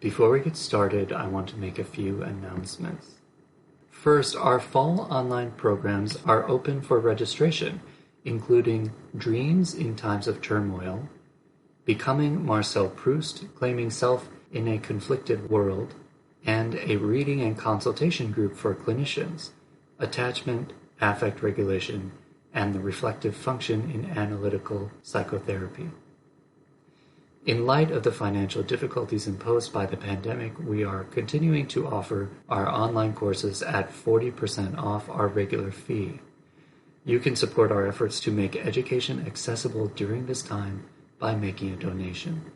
Before we get started, I want to make a few announcements. First, our fall online programs are open for registration, including Dreams in Times of Turmoil, Becoming Marcel Proust, Claiming Self in a Conflicted World, and a reading and consultation group for clinicians, Attachment, Affect Regulation, and the Reflective Function in Analytical Psychotherapy. In light of the financial difficulties imposed by the pandemic, we are continuing to offer our online courses at 40% off our regular fee. You can support our efforts to make education accessible during this time by making a donation.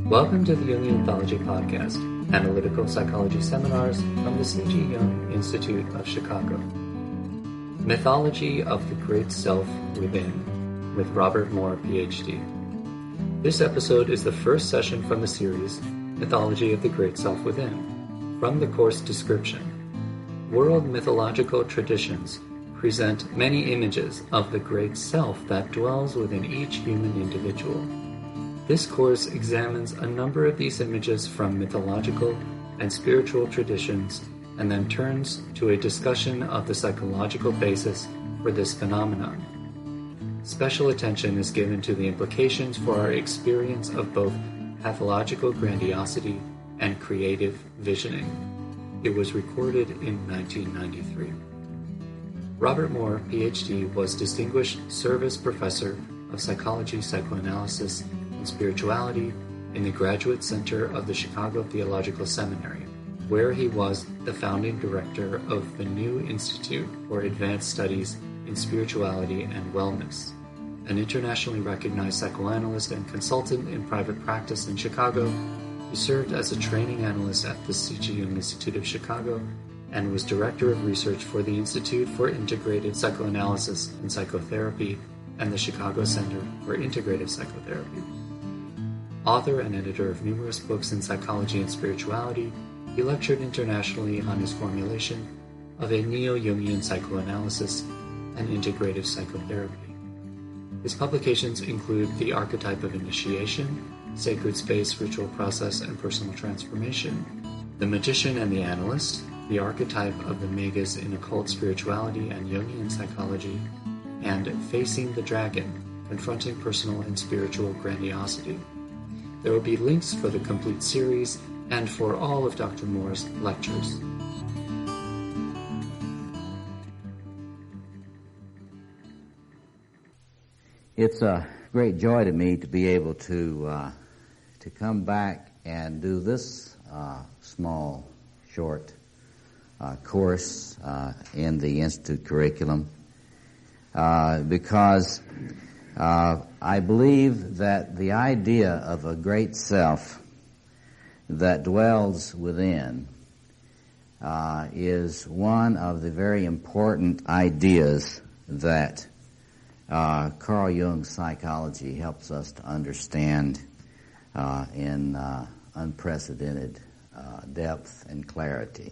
Welcome to the Jungian Mythology Podcast, Analytical Psychology Seminars from the C.G. Jung Institute of Chicago. Mythology of the Great Self Within, with Robert Moore, Ph.D. This episode is the first session from the series, Mythology of the Great Self Within, from the course description. World mythological traditions present many images of the great self that dwells within each human individual. This course examines a number of these images from mythological and spiritual traditions and then turns to a discussion of the psychological basis for this phenomenon. Special attention is given to the implications for our experience of both pathological grandiosity and creative visioning. It was recorded in 1993. Robert Moore, Ph.D., was Distinguished Service Professor of Psychology, Psychoanalysis, and Spirituality in the Graduate Center of the Chicago Theological Seminary, where he was the founding director of the New Institute for Advanced Studies in Spirituality and Wellness. An internationally recognized psychoanalyst and consultant in private practice in Chicago, he served as a training analyst at the C.G. Jung Institute of Chicago and was director of research for the Institute for Integrated Psychoanalysis and Psychotherapy and the Chicago Center for Integrative Psychotherapy. Author and editor of numerous books in psychology and spirituality, he lectured internationally on his formulation of a neo-Jungian psychoanalysis and integrative psychotherapy. His publications include The Archetype of Initiation, Sacred Space, Ritual Process, and Personal Transformation, The Magician and the Analyst, The Archetype of the Magus in Occult Spirituality and Jungian Psychology, and Facing the Dragon, Confronting Personal and Spiritual Grandiosity. There will be links for the complete series and for all of Dr. Moore's lectures. It's a great joy to me to be able to come back and do this small, short course in the Institute curriculum because I believe that the idea of a great self that dwells within is one of the very important ideas that Carl Jung's psychology helps us to understand in unprecedented depth and clarity.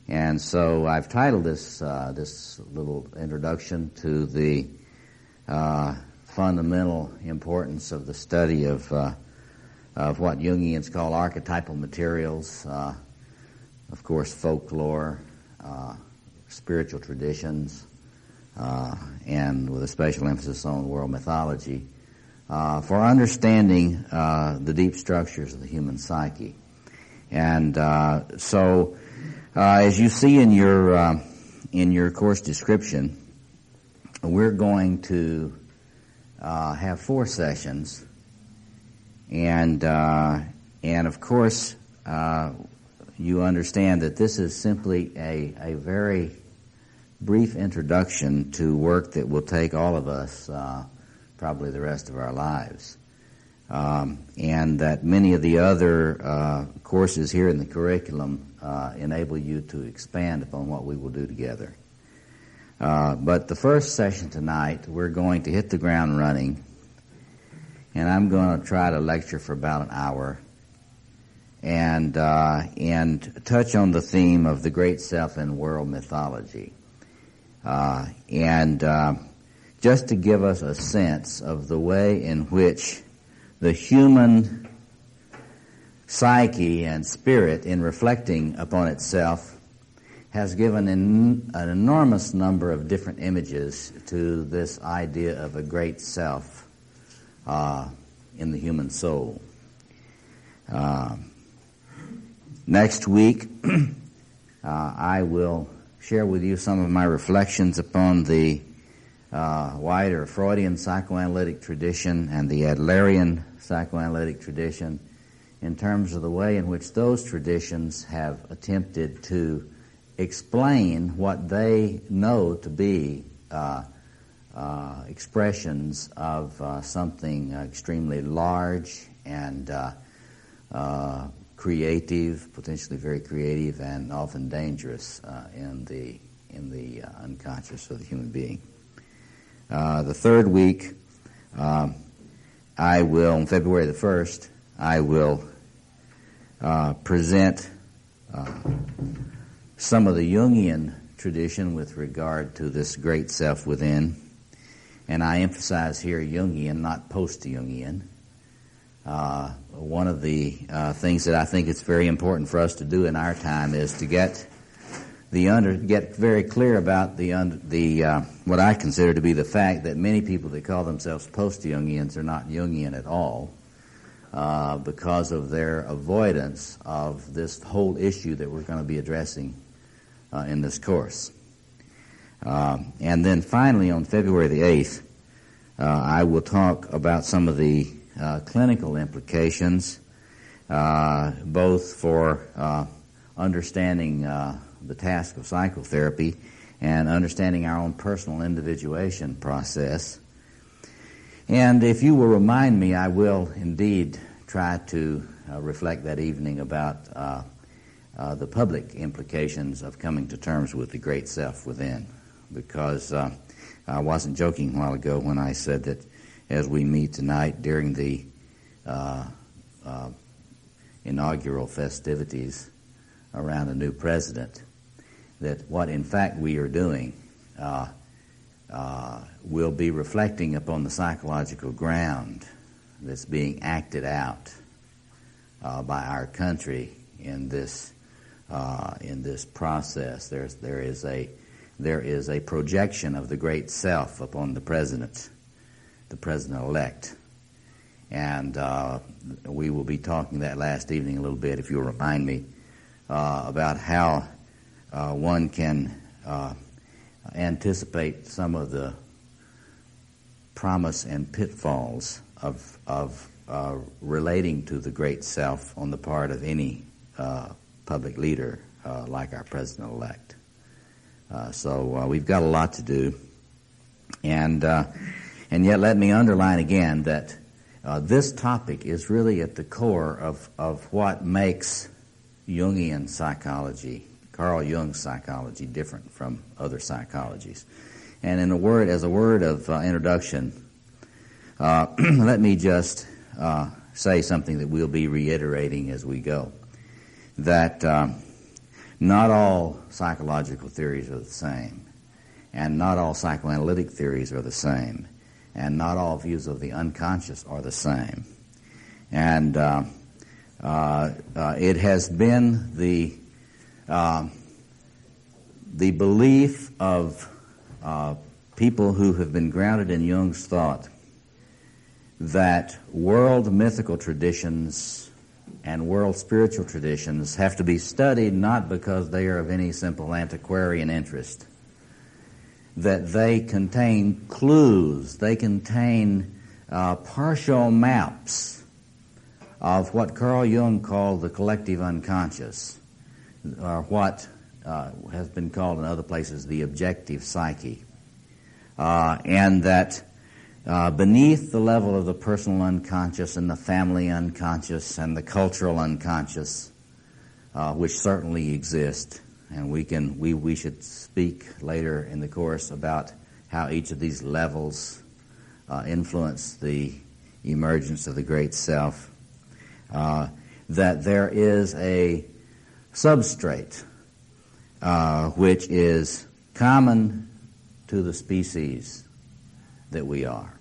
And so I've titled this little introduction to the fundamental importance of the study of what Jungians call archetypal materials, of course folklore, spiritual traditions, and with a special emphasis on world mythology, for understanding the deep structures of the human psyche. And so as you see in your course description, we're going to have 4 sessions, and of course you understand that this is simply a very brief introduction to work that will take all of us probably the rest of our lives. And that many of the other courses here in the curriculum enable you to expand upon what we will do together. But the first session tonight, we're going to hit the ground running, and I'm going to try to lecture for about an hour and touch on the theme of the great self in world mythology. Just to give us a sense of the way in which the human psyche and spirit, in reflecting upon itself, has given an enormous number of different images to this idea of a great self in the human soul. Next week, I will share with you some of my reflections upon the wider Freudian psychoanalytic tradition and the Adlerian psychoanalytic tradition in terms of the way in which those traditions have attempted to explain what they know to be expressions of something extremely large and creative, potentially very creative, and often dangerous in the unconscious of the human being. The third week, I will, on February the 1st, I will present some of the Jungian tradition with regard to this great self within. And I emphasize here Jungian, not post-Jungian. One of the things that I think it's very important for us to do in our time is to get very clear about what I consider to be the fact that many people that call themselves post-Jungians are not Jungian at all, because of their avoidance of this whole issue that we're going to be addressing in this course. And then finally, on February the 8th, I will talk about some of the clinical implications, both for understanding the task of psychotherapy and understanding our own personal individuation process. And if you will remind me, I will indeed try to reflect that evening about the public implications of coming to terms with the great self within, because I wasn't joking a while ago when I said that as we meet tonight during the inaugural festivities around a new president, that what in fact we are doing will be reflecting upon the psychological ground that's being acted out by our country in this process. There is a projection of the great self upon the president-elect, and we will be talking that last evening a little bit, if you'll remind me, about how one can anticipate some of the promise and pitfalls of relating to the great self on the part of any public leader like our president-elect. So we've got a lot to do, and yet let me underline again that this topic is really at the core of what makes Jungian psychology, Carl Jung's psychology, different from other psychologies. And as a word of introduction, let me just say something that we'll be reiterating as we go, that not all psychological theories are the same, and not all psychoanalytic theories are the same, and not all views of the unconscious are the same. And it has been the belief of people who have been grounded in Jung's thought that world mythical traditions and world spiritual traditions have to be studied not because they are of any simple antiquarian interest, that they contain clues, they contain partial maps of what Carl Jung called the collective unconscious, or what has been called in other places the objective psyche, and that beneath the level of the personal unconscious and the family unconscious and the cultural unconscious, which certainly exist. And we should speak later in the course about how each of these levels influence the emergence of the great self. That there is a substrate which is common to the species that we are,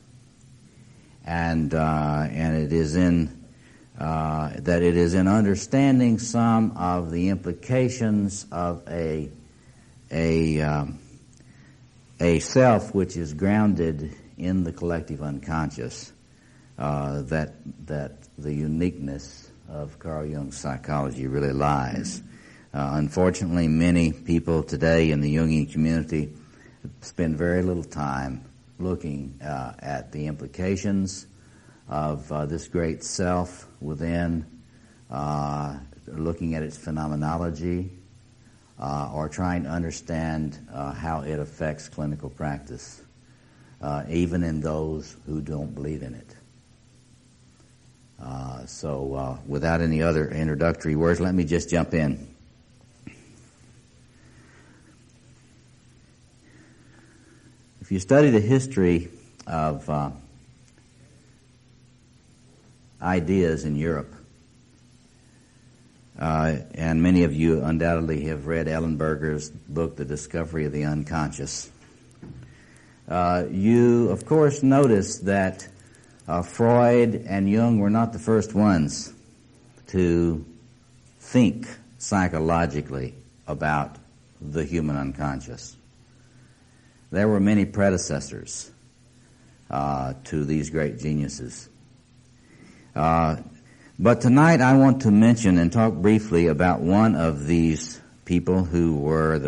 and it is in that it is in understanding some of the implications of a self which is grounded in the collective unconscious that the uniqueness of Carl Jung's psychology really lies. Unfortunately, many people today in the Jungian community spend very little time looking at the implications of this great self within, looking at its phenomenology, or trying to understand how it affects clinical practice, even in those who don't believe in it. So without any other introductory words, let me just jump in. If you study the history of ideas in Europe, and many of you undoubtedly have read Ellenberger's book, The Discovery of the Unconscious, you, of course, notice that Freud and Jung were not the first ones to think psychologically about the human unconscious. There were many predecessors to these great geniuses. But tonight I want to mention and talk briefly about one of these people who was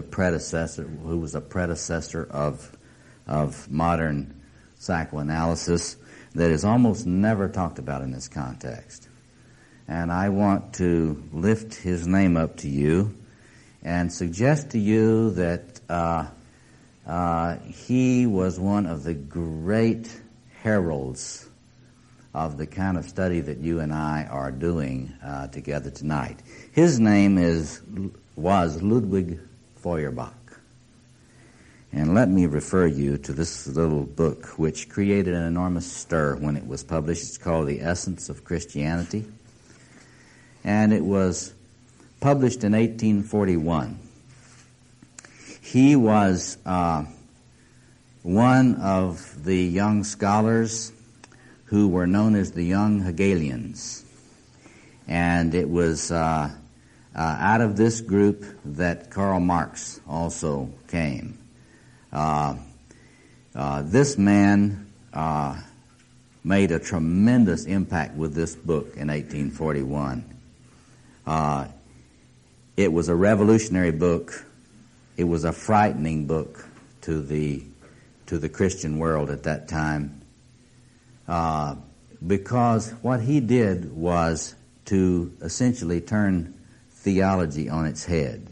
a predecessor of modern psychoanalysis that is almost never talked about in this context. And I want to lift his name up to you and suggest to you that he was one of the great heralds of the kind of study that you and I are doing together tonight. His name was Ludwig Feuerbach. And let me refer you to this little book which created an enormous stir when it was published. It's called The Essence of Christianity. And it was published in 1841. He was one of the young scholars who were known as the young Hegelians. And it was out of this group that Karl Marx also came. This man made a tremendous impact with this book in 1841. It was a revolutionary book. It was a frightening book to the Christian world at that time, because what he did was to essentially turn theology on its head.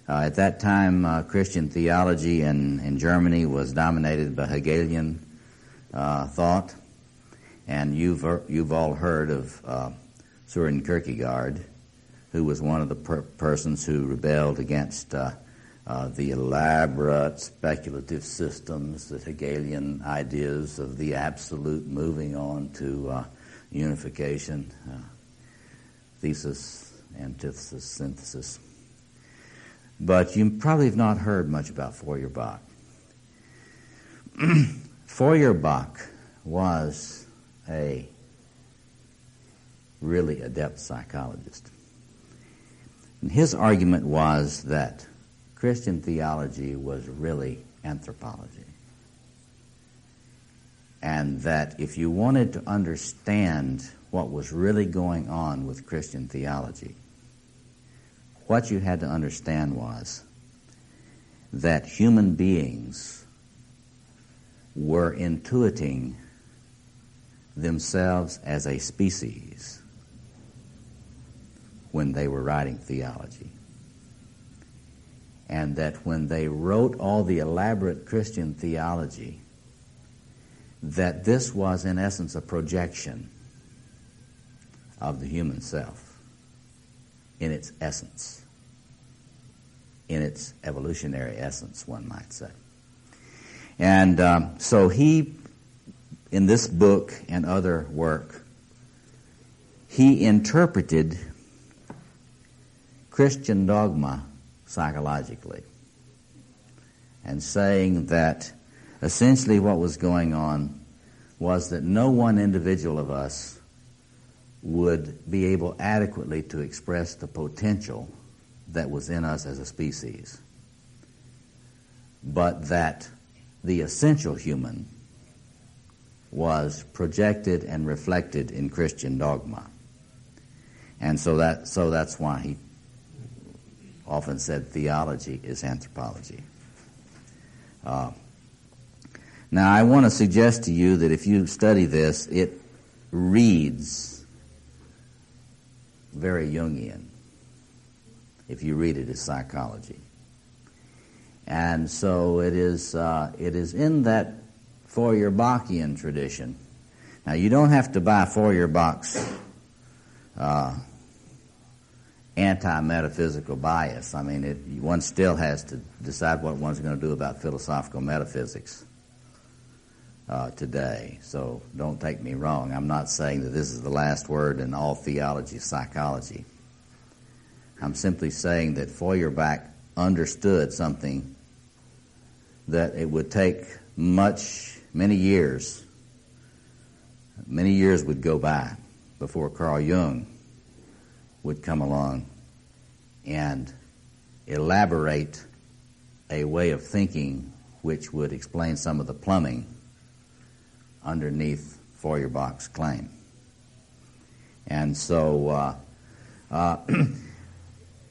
At that time, Christian theology in Germany was dominated by Hegelian thought, and you've all heard of Søren Kierkegaard, who was one of the persons who rebelled against the elaborate speculative systems, the Hegelian ideas of the absolute moving on to unification, thesis, antithesis, synthesis. But you probably have not heard much about Feuerbach. Feuerbach was a really adept psychologist. And his argument was that Christian theology was really anthropology. And that if you wanted to understand what was really going on with Christian theology, what you had to understand was that human beings were intuiting themselves as a species when they were writing theology. And that when they wrote all the elaborate Christian theology, that this was in essence a projection of the human self in its essence, in its evolutionary essence, one might say. And so he, in this book and other work, he interpreted Christian dogma psychologically, and saying that essentially what was going on was that no one individual of us would be able adequately to express the potential that was in us as a species, but that the essential human was projected and reflected in Christian dogma. And so that's why he often said theology is anthropology. Now, I want to suggest to you that if you study this, it reads very Jungian, if you read it as psychology. And so it is in that Feuerbachian tradition. Now, you don't have to buy Feuerbach's anti-metaphysical bias. I mean, one still has to decide what one's going to do about philosophical metaphysics today. So don't take me wrong. I'm not saying that this is the last word in all theology of psychology. I'm simply saying that Feuerbach understood something that it would take many years would go by before Carl Jung would come along and elaborate a way of thinking which would explain some of the plumbing underneath Feuerbach's claim. And so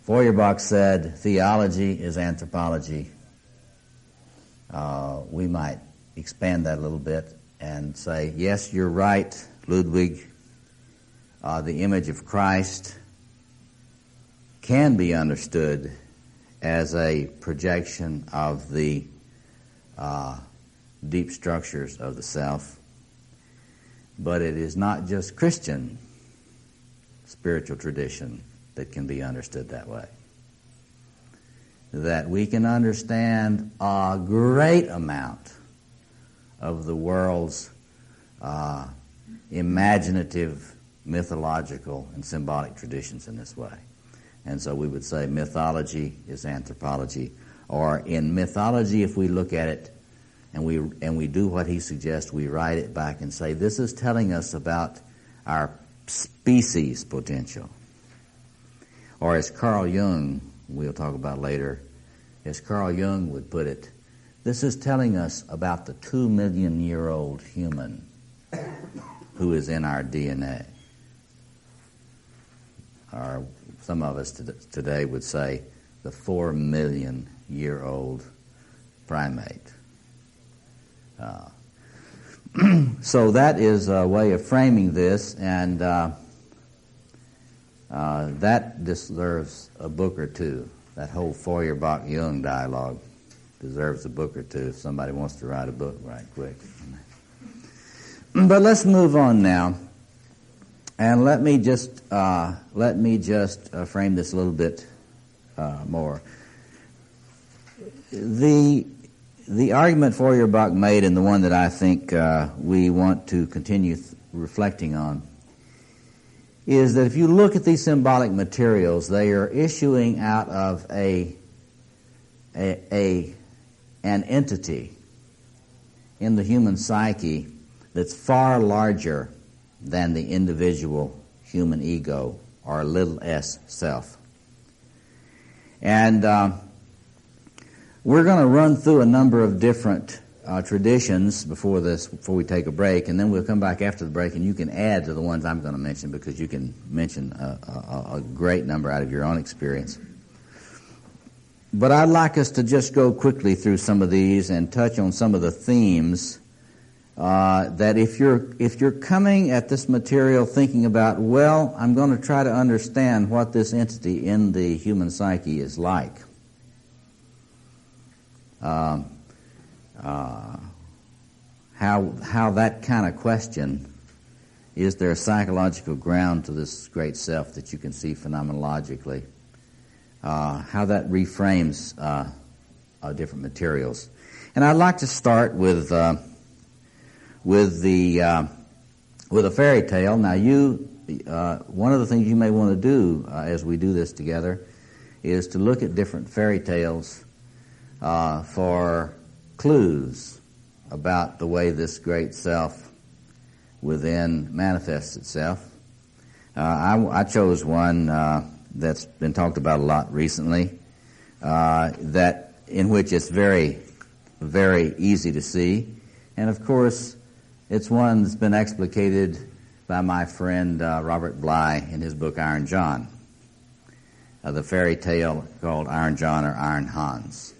Feuerbach said theology is anthropology. We might expand that a little bit and say, yes, you're right, Ludwig. The image of Christ can be understood as a projection of the deep structures of the self, but it is not just Christian spiritual tradition that can be understood that way. That we can understand a great amount of the world's imaginative, mythological, and symbolic traditions in this way. And so we would say mythology is anthropology. Or in mythology, if we look at it and we do what he suggests, we write it back and say, this is telling us about our species potential. Or as Carl Jung, we'll talk about later, as Carl Jung would put it, this is telling us about the 2 million-year-old human who is in our DNA. Or some of us today would say the 4 million-year-old primate. So that is a way of framing this, and that deserves a book or two. That whole Feuerbach-Jung dialogue deserves a book or two if somebody wants to write a book right quick. But let's move on now, and let me just frame this a little bit more. The argument Feuerbach made, and the one that I think we want to continue reflecting on, is that if you look at these symbolic materials, they are issuing out of an entity in the human psyche that's far larger than the individual human ego, or little s self. And we're going to run through a number of different traditions before we take a break, and then we'll come back after the break, and you can add to the ones I'm going to mention, because you can mention a great number out of your own experience. But I'd like us to just go quickly through some of these and touch on some of the themes that if you're coming at this material thinking about, well, I'm going to try to understand what this entity in the human psyche is like. how that kind of question, is there a psychological ground to this great self that you can see phenomenologically, how that reframes different materials. And I'd like to start with a fairy tale. Now, one of the things you may want to do as we do this together is to look at different fairy tales for clues about the way this great self within manifests itself. I chose one that's been talked about a lot recently, in which it's very, very easy to see. And of course, it's one that's been explicated by my friend Robert Bly in his book Iron John, the fairy tale called Iron John or Iron Hans.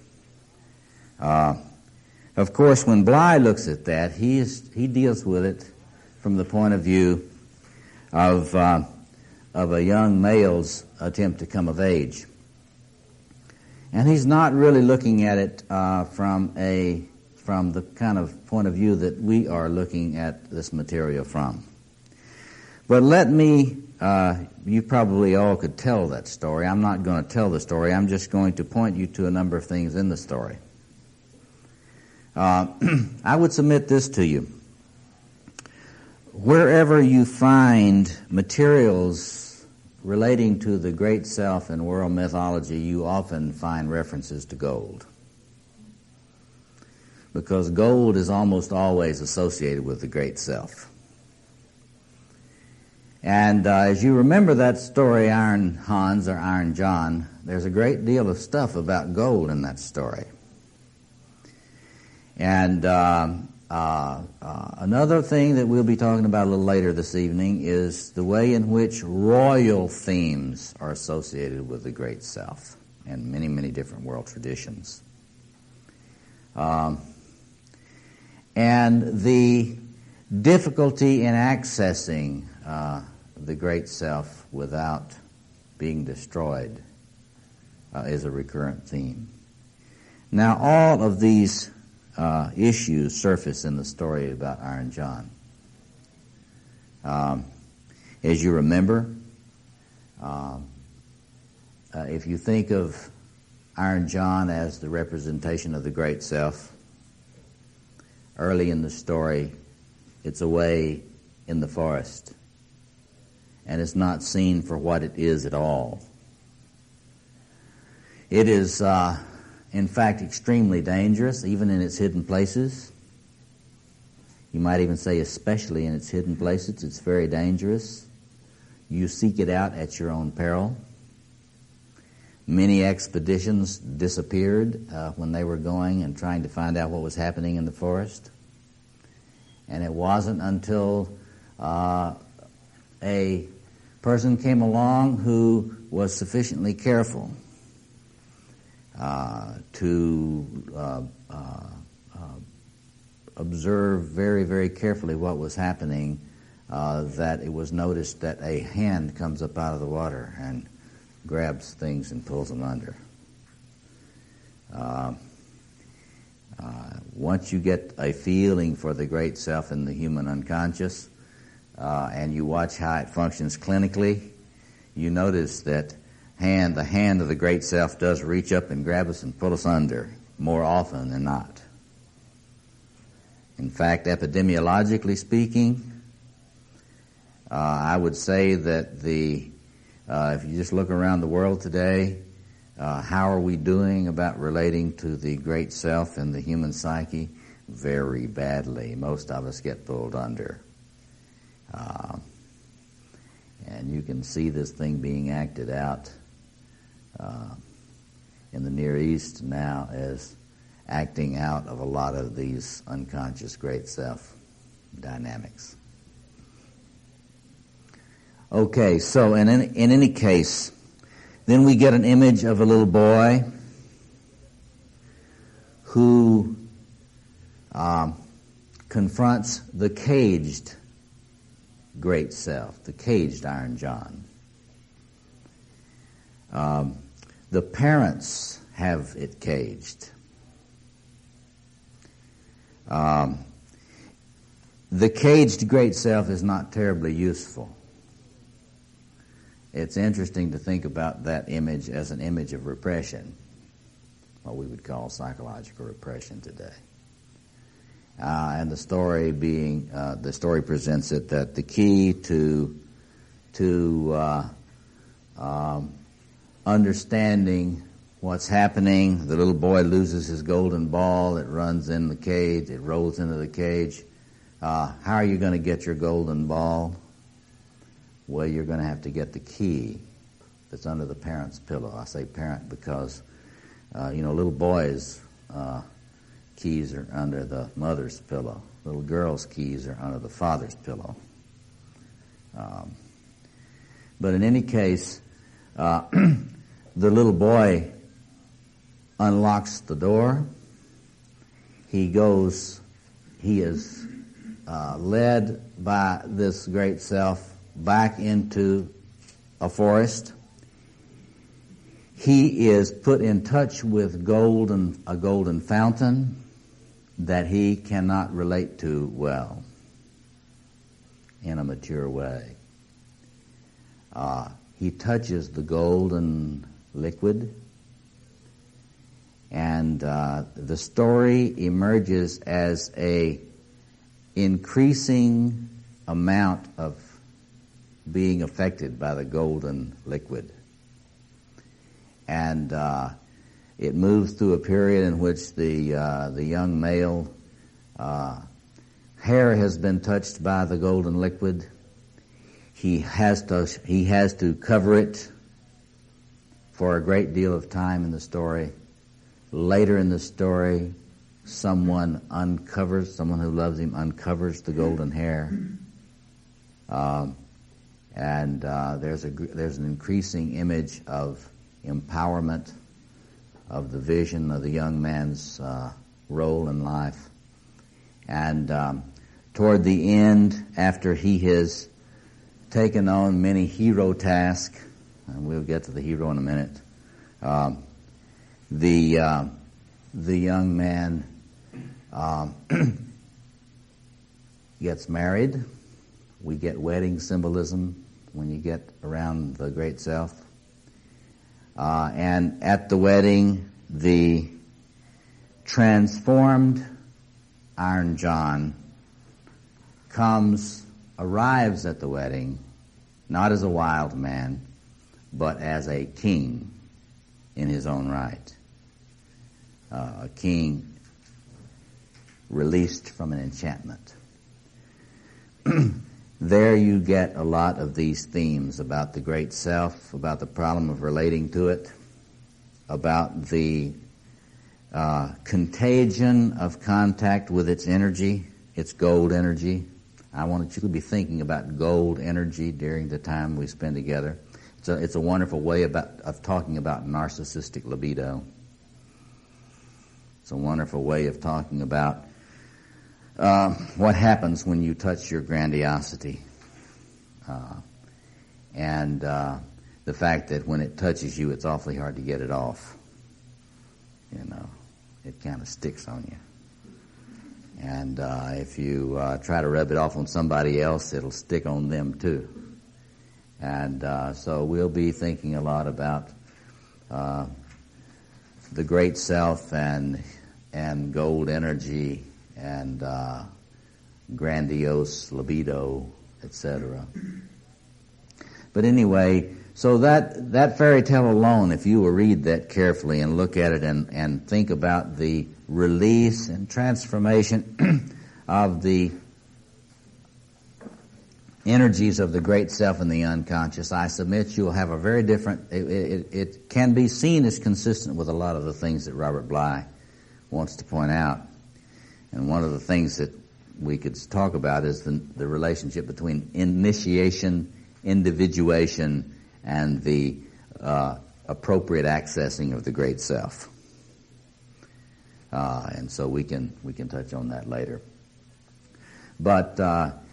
Of course, when Bly looks at that, he deals with it from the point of view of a young male's attempt to come of age. And he's not really looking at it from the kind of point of view that we are looking at this material from. But let me, you probably all could tell that story. I'm not going to tell the story. I'm just going to point you to a number of things in the story. I would submit this to you. Wherever you find materials relating to the great self in world mythology, you often find references to gold. Because gold is almost always associated with the great self. And as you remember that story, Iron Hans or Iron John, there's a great deal of stuff about gold in that story. And another thing that we'll be talking about a little later this evening is the way in which royal themes are associated with the great self in many, many different world traditions. And the difficulty in accessing the great self without being destroyed is a recurrent theme. Now, all of these issues surface in the story about Iron John. As you remember, if you think of Iron John as the representation of the great self, early in the story, it's away in the forest, and it's not seen for what it is at all. It is, in fact, extremely dangerous, even in its hidden places. You might even say especially in its hidden places, it's very dangerous. You seek it out at your own peril. Many expeditions disappeared when they were going and trying to find out what was happening in the forest. And it wasn't until a person came along who was sufficiently careful to observe very, very carefully what was happening, that it was noticed that a hand comes up out of the water and grabs things and pulls them under. Once you get a feeling for the great self in the human unconscious, and you watch how it functions clinically, you notice that the hand of the great self does reach up and grab us and pull us under more often than not. In fact, epidemiologically speaking, I would say that if you just look around the world today, how are we doing about relating to the great self and the human psyche? Very badly. Most of us get pulled under. And you can see this thing being acted out in the Near East now as acting out of a lot of these unconscious great self dynamics. Okay, so in any case, then we get an image of a little boy who confronts the caged great self, the caged Iron John. The parents have it caged. the caged great self is not terribly useful. It's interesting to think about that image as an image of repression, what we would call psychological repression today. And the story presents it that the key to understanding what's happening, the little boy loses his golden ball, it runs in the cage, it rolls into the cage. How are you going to get your golden ball? Well, you're going to have to get the key that's under the parent's pillow. I say parent because, little boys' keys are under the mother's pillow. Little girls' keys are under the father's pillow. But in any case, the little boy unlocks the door. He is led by this great self back into a forest. He is put in touch with a golden fountain that he cannot relate to well in a mature way. He touches the golden liquid, and the story emerges as a increasing amount of being affected by the golden liquid. And it moves through a period in which the young male hair has been touched by the golden liquid. He has to cover it for a great deal of time in the story. Later in the story, someone who loves him uncovers the golden hair. And there's an increasing image of empowerment, of the vision of the young man's role in life. And toward the end, after he has taken on many hero tasks, and we'll get to the hero in a minute, the young man gets married. We get wedding symbolism when you get around the great self. And at the wedding, the transformed Iron John arrives at the wedding, not as a wild man, but as a king in his own right. A king released from an enchantment. There you get a lot of these themes about the great self, about the problem of relating to it, about the contagion of contact with its energy, its gold energy. I want you to be thinking about gold energy during the time we spend together. It's a wonderful way of talking about narcissistic libido. It's a wonderful way of talking about what happens when you touch your grandiosity, and the fact that when it touches you, it's awfully hard to get it off. It kind of sticks on you. And if you try to rub it off on somebody else, it'll stick on them too. And so we'll be thinking a lot about the great self and gold energy and grandiose libido, etc. But anyway, so that fairy tale alone, if you will read that carefully and look at it and think about the release and transformation of the energies of the great self and the unconscious, I submit you'll have a very different, it can be seen as consistent with a lot of the things that Robert Bly wants to point out. And one of the things that we could talk about is the relationship between initiation, individuation, and the appropriate accessing of the great self. And so we can touch on that later. But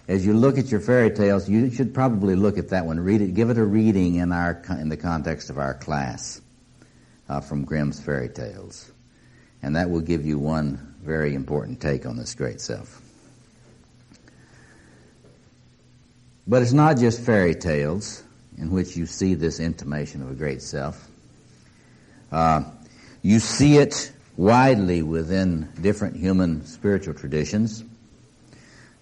as you look at your fairy tales, you should probably look at that one, read it, give it a reading in the context of our class from Grimm's fairy tales, and that will give you one very important take on this great self. But it's not just fairy tales in which you see this intimation of a great self. You see it widely within different human spiritual traditions,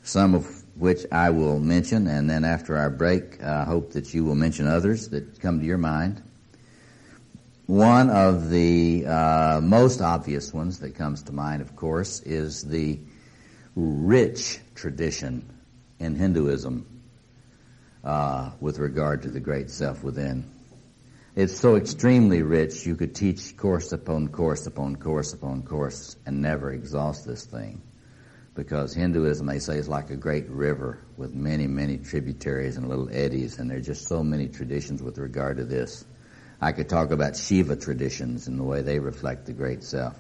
some of which I will mention, and then after our break, I hope that you will mention others that come to your mind. One of the most obvious ones that comes to mind, of course, is the rich tradition in Hinduism with regard to the great self within. It's so extremely rich, you could teach course upon course upon course upon course and never exhaust this thing. Because Hinduism, they say, is like a great river with many, many tributaries and little eddies, and there are just so many traditions with regard to this. I could talk about Shiva traditions and the way they reflect the great self.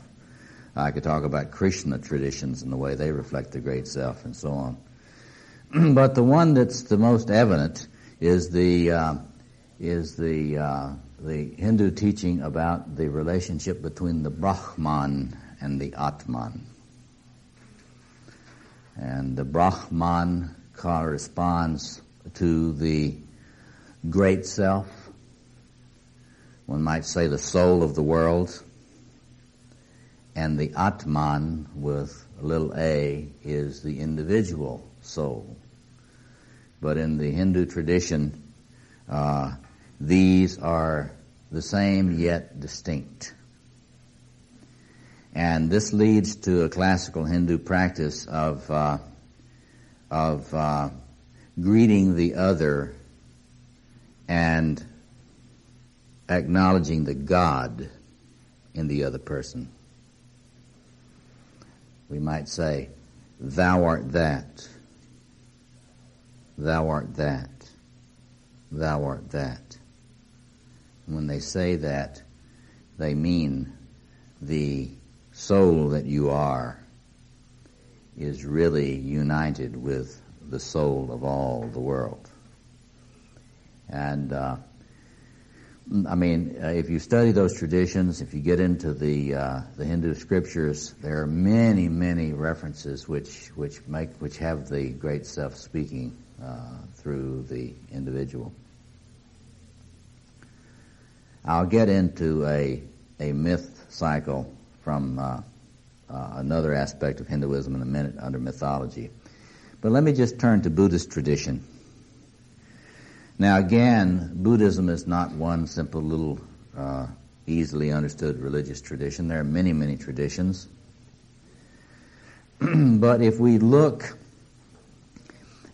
I could talk about Krishna traditions and the way they reflect the great self, and so on. But the one that's the most evident is the Hindu teaching about the relationship between the Brahman and the Atman. And the Brahman corresponds to the great self, one might say the soul of the world, and the Atman with a little a is the individual soul. But in the Hindu tradition, these are the same yet distinct. And this leads to a classical Hindu practice of greeting the other and acknowledging the God in the other person. We might say, "Thou art that. Thou art that. Thou art that." When they say that, they mean the soul that you are is really united with the soul of all the world. And if you study those traditions, if you get into the Hindu scriptures, there are many, many references which have the great self speaking through the individual. I'll get into a myth cycle from another aspect of Hinduism in a minute under mythology. But let me just turn to Buddhist tradition. Now again, Buddhism is not one simple little easily understood religious tradition. There are many, many traditions. But if we look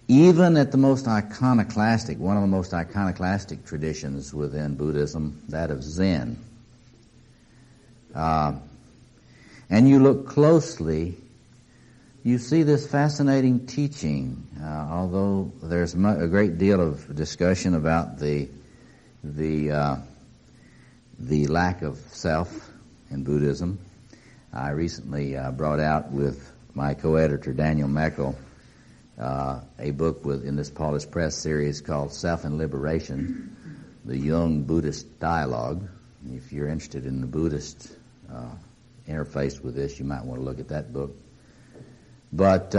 even at the most iconoclastic, one of the most iconoclastic traditions within Buddhism, that of Zen, and you look closely, you see this fascinating teaching, although there's a great deal of discussion about the lack of self in Buddhism. I recently brought out with my co-editor Daniel Meckel a book in this Paulist Press series called Self and Liberation, the Young Buddhist Dialogue. If you're interested in the Buddhist interface with this, you might want to look at that book. But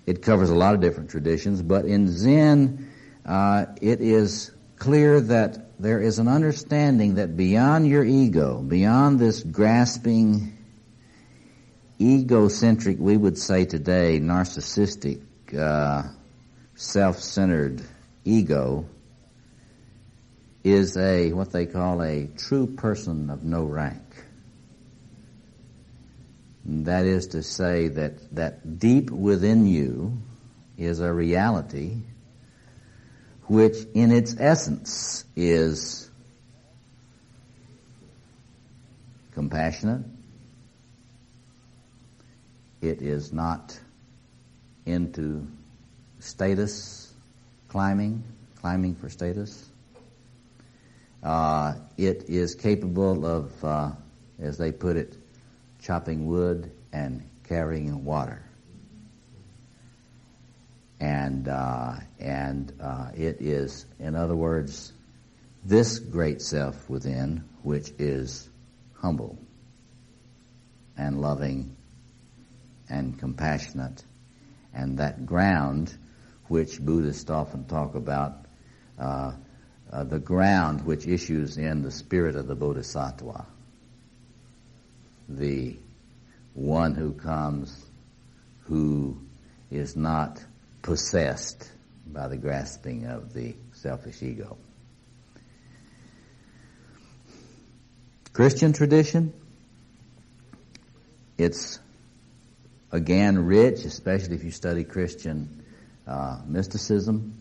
it covers a lot of different traditions. But in Zen, it is clear that there is an understanding that beyond your ego, beyond this grasping, egocentric, we would say today, narcissistic, self-centered ego, is what they call a true person of no rank. That is to say that deep within you is a reality which in its essence is compassionate. It is not into status climbing for status. It is capable of, as they put it, chopping wood and carrying water. And it is, in other words, this great self within, which is humble and loving and compassionate, and that ground which Buddhists often talk about, the ground which issues in the spirit of the Bodhisattva, the one who comes who is not possessed by the grasping of the selfish ego. Christian tradition, it's again rich, especially if you study Christian mysticism.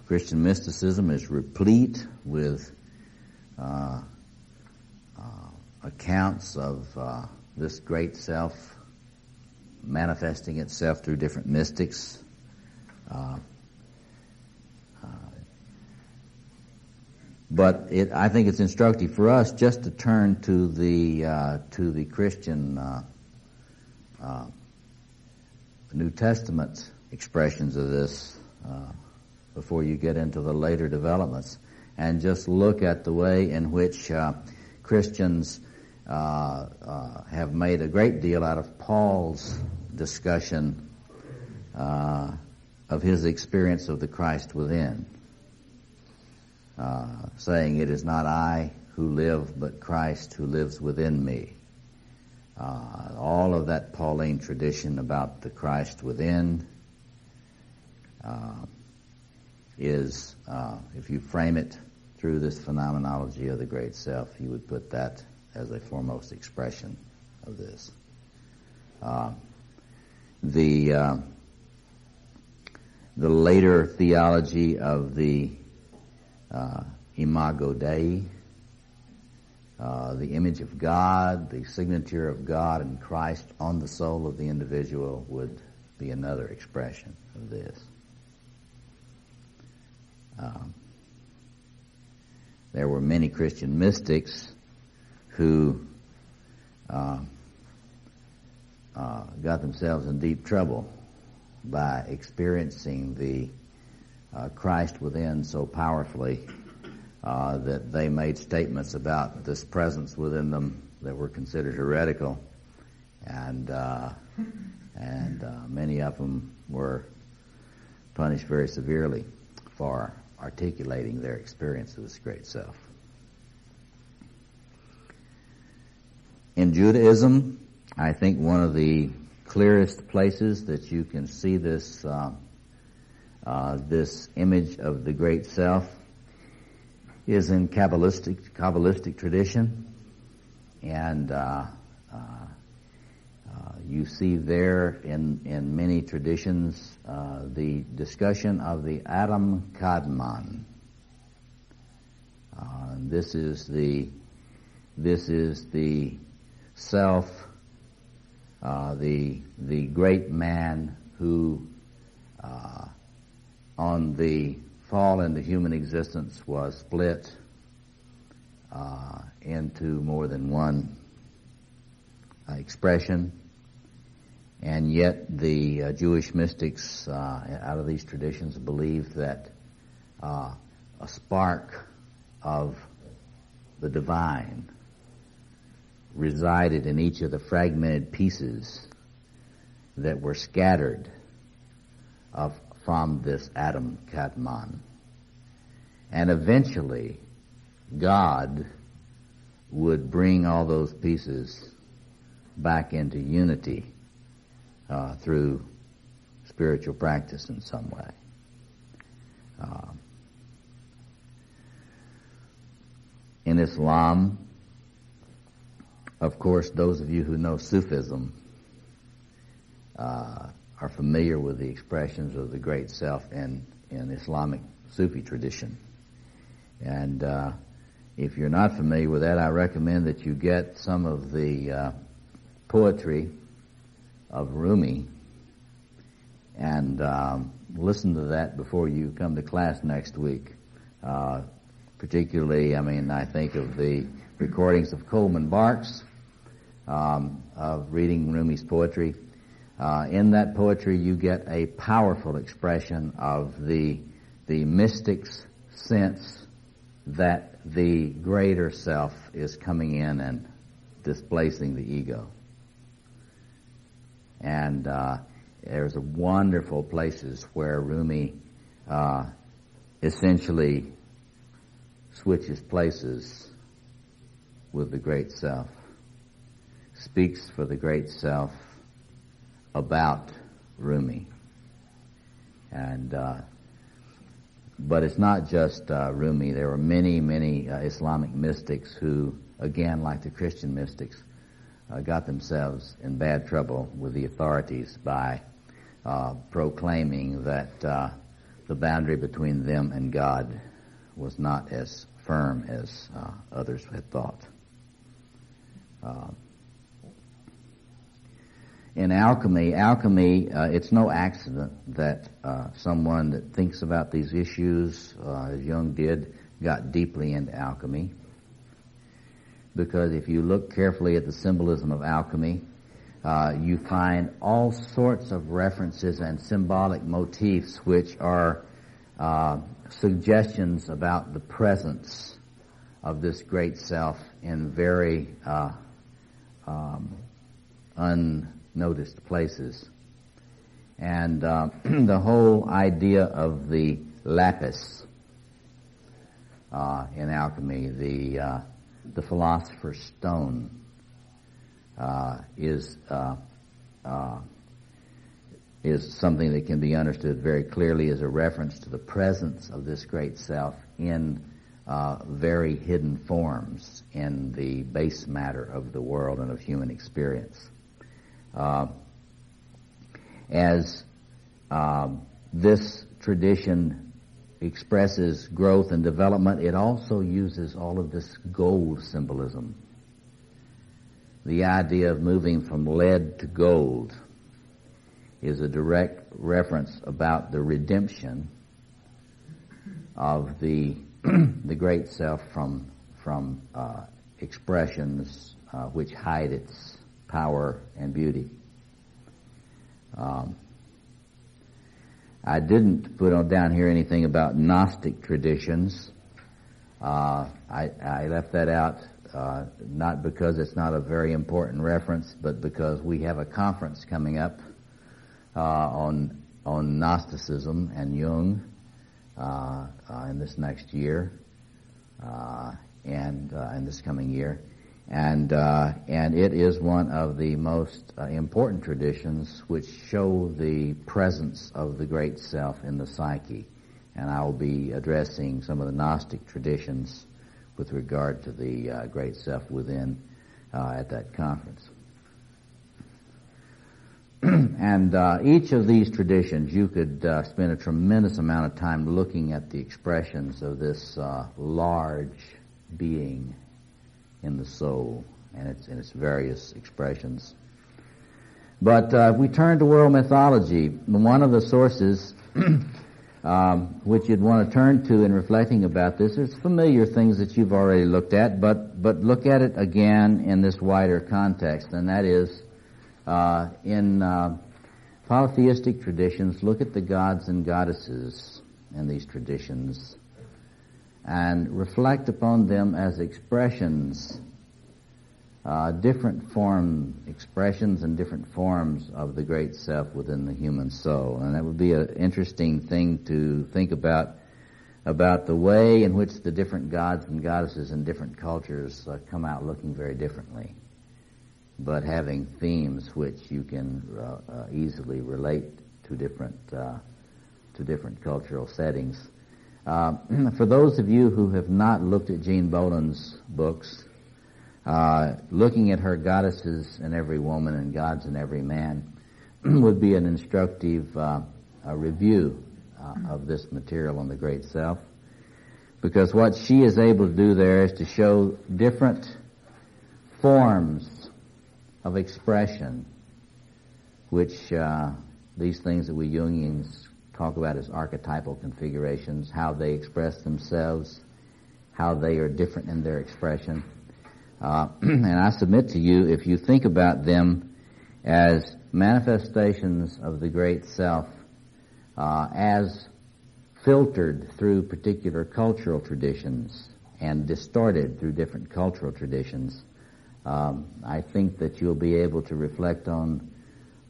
Christian mysticism is replete with accounts of this great self manifesting itself through different mystics. But I think it's instructive for us just to turn to the Christian New Testament expressions of this before you get into the later developments, and just look at the way in which Christians have made a great deal out of Paul's discussion of his experience of the Christ within, saying, "It is not I who live, but Christ who lives within me." All of that Pauline tradition about the Christ within is, if you frame it through this phenomenology of the great self, you would put that as a foremost expression of this. The later theology of the Imago Dei, the image of God, the signature of God and Christ on the soul of the individual, would be another expression of this. There were many Christian mystics who got themselves in deep trouble by experiencing the Christ within so powerfully that they made statements about this presence within them that were considered heretical, and many of them were punished very severely for articulating their experience of this great self. In Judaism, I think one of the clearest places that you can see this this image of the great self is in Kabbalistic tradition, and you see there in many traditions the discussion of the Adam Kadmon. This is the self, the great man who on the fall into human existence was split into more than one expression, and yet the Jewish mystics out of these traditions believe that a spark of the divine resided in each of the fragmented pieces that were scattered from this Adam Kadmon. And eventually, God would bring all those pieces back into unity through spiritual practice in some way. In Islam, of course, those of you who know Sufism are familiar with the expressions of the great self in Islamic Sufi tradition. And if you're not familiar with that, I recommend that you get some of the poetry of Rumi and listen to that before you come to class next week. Particularly, I think of the recordings of Coleman Barks, of reading Rumi's poetry. In that poetry, you get a powerful expression of the mystic's sense that the greater self is coming in and displacing the ego. And there's wonderful places where Rumi essentially switches places with the Great Self, speaks for the Great Self about Rumi. And but it's not just Rumi. There were many Islamic mystics who, again, like the Christian mystics, got themselves in bad trouble with the authorities by proclaiming that the boundary between them and God was not as firm as others had thought. In alchemy, it's no accident that someone that thinks about these issues, as Jung did, got deeply into alchemy. Because if you look carefully at the symbolism of alchemy, you find all sorts of references and symbolic motifs which are suggestions about the presence of this great self in very unnoticed places. And the whole idea of the lapis in alchemy, the philosopher's stone, is something that can be understood very clearly as a reference to the presence of this great self in very hidden forms in the base matter of the world and of human experience. As this tradition expresses growth and development, it also uses all of this gold symbolism. The idea of moving from lead to gold is a direct reference about the redemption of the great self from expressions which hide its power and beauty. I didn't put down here anything about Gnostic traditions. I left that out, not because it's not a very important reference, but because we have a conference coming up on Gnosticism and Jung in this next year, and in this coming year. And it is one of the most important traditions which show the presence of the great self in the psyche. And I will be addressing some of the Gnostic traditions with regard to the great self within at that conference. And each of these traditions, you could spend a tremendous amount of time looking at the expressions of this large being in the soul and its various expressions. But if we turn to world mythology, one of the sources which you'd want to turn to in reflecting about this, there's familiar things that you've already looked at, but look at it again in this wider context, and that is in polytheistic traditions, look at the gods and goddesses in these traditions and reflect upon them as expressions, different expressions and different forms of the great self within the human soul. And that would be an interesting thing to think about the way in which the different gods and goddesses in different cultures come out looking very differently, but having themes which you can easily relate to different cultural settings. For those of you who have not looked at Jean Boland's books, looking at her goddesses in every woman and gods in every man would be an instructive review of this material on the great self, because what she is able to do there is to show different forms of expression, which these things that we Jungians talk about as archetypal configurations, how they express themselves, how they are different in their expression. And I submit to you, if you think about them as manifestations of the great self, as filtered through particular cultural traditions and distorted through different cultural traditions, I think that you'll be able to reflect on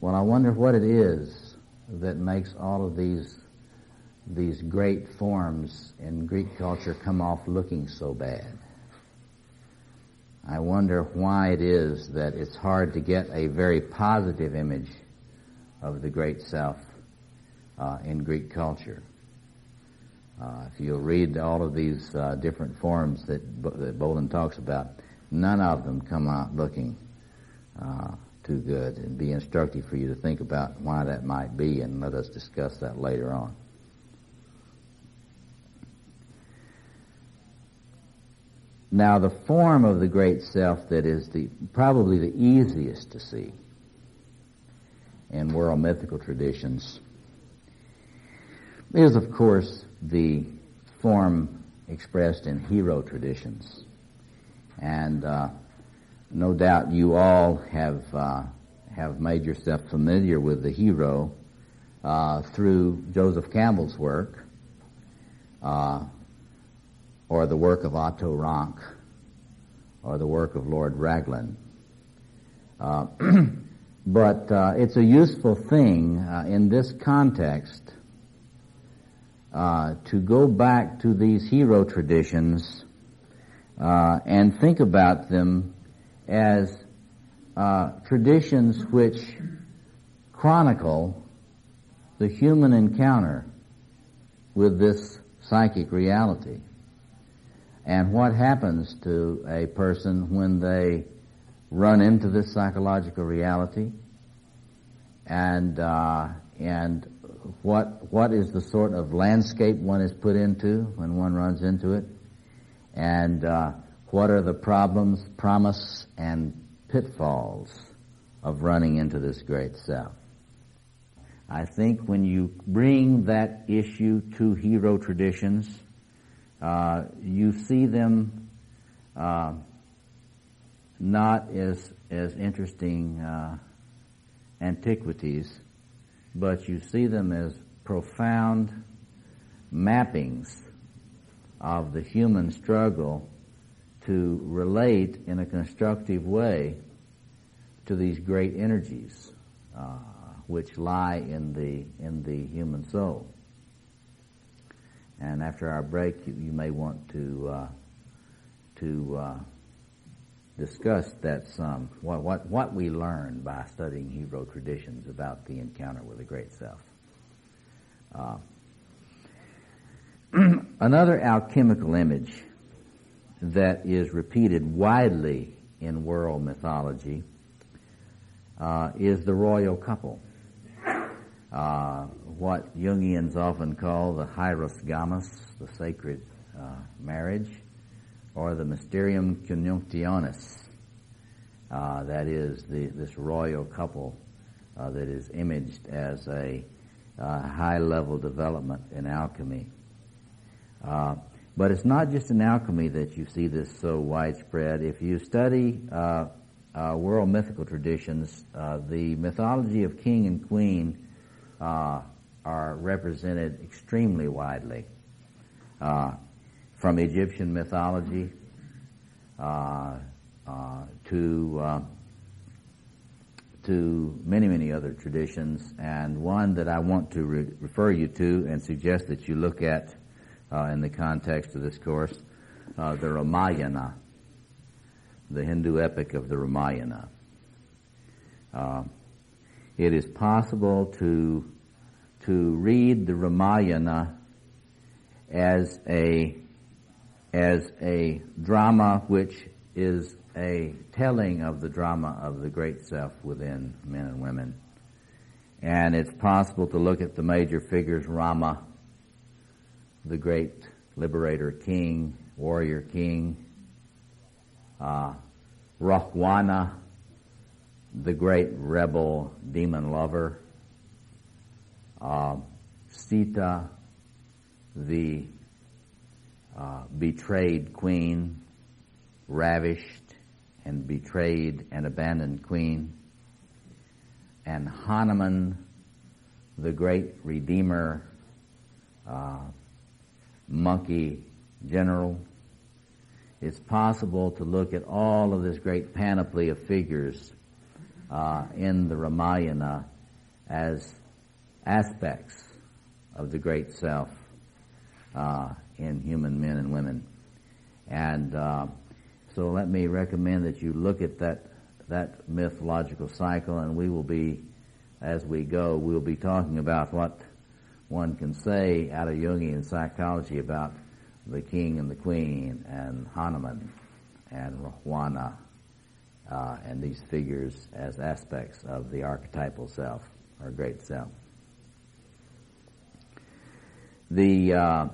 Well, I wonder what it is that makes all of these great forms in Greek culture come off looking so bad. I wonder why it is that it's hard to get a very positive image of the great self in Greek culture. If you'll read all of these different forms that Bolin talks about, none of them come out looking too good, and be instructive for you to think about why that might be, and let us discuss that later on. Now, the form of the great self that is probably the easiest to see in world mythical traditions is, of course, the form expressed in hero traditions. And no doubt you all have made yourself familiar with the hero through Joseph Campbell's work, or the work of Otto Rank, or the work of Lord Raglan. But it's a useful thing in this context to go back to these hero traditions and think about them as traditions which chronicle the human encounter with this psychic reality, and what happens to a person when they run into this psychological reality, and what is the sort of landscape one is put into when one runs into it, and what are the problems, promise, and pitfalls of running into this great self. I think when you bring that issue to hero traditions, you see them not as interesting antiquities, but you see them as profound mappings of the human struggle to relate in a constructive way to these great energies which lie in the human soul. And after our break, you may want to discuss that some, what we learn by studying hero traditions about the encounter with the great self. Another alchemical image that is repeated widely in world mythology is the royal couple, what Jungians often call the hieros gamus, the sacred marriage, or the mysterium conjunctionis, that is this royal couple that is imaged as a high-level development in alchemy. But it's not just in alchemy that you see this so widespread. If you study world mythical traditions, the mythology of king and queen are represented extremely widely, from Egyptian mythology to many other traditions, and one that I want to refer you to and suggest that you look at in the context of this course, the Ramayana, the Hindu epic of the Ramayana. It is possible to read the Ramayana as a drama which is a telling of the drama of the great self within men and women. And it's possible to look at the major figures: Rama, the great liberator king, warrior king; Rahwana, the great rebel demon lover; Sita, the betrayed queen, ravished and betrayed and abandoned queen; and Hanuman, the great redeemer, monkey general. It's possible to look at all of this great panoply of figures in the Ramayana as aspects of the great self in human men and women. And so let me recommend that you look at that mythological cycle, and we will be, as we go, we'll be talking about what one can say out of Jungian psychology about the king and the queen and Hanuman and Rahwana and these figures as aspects of the archetypal self or great self. The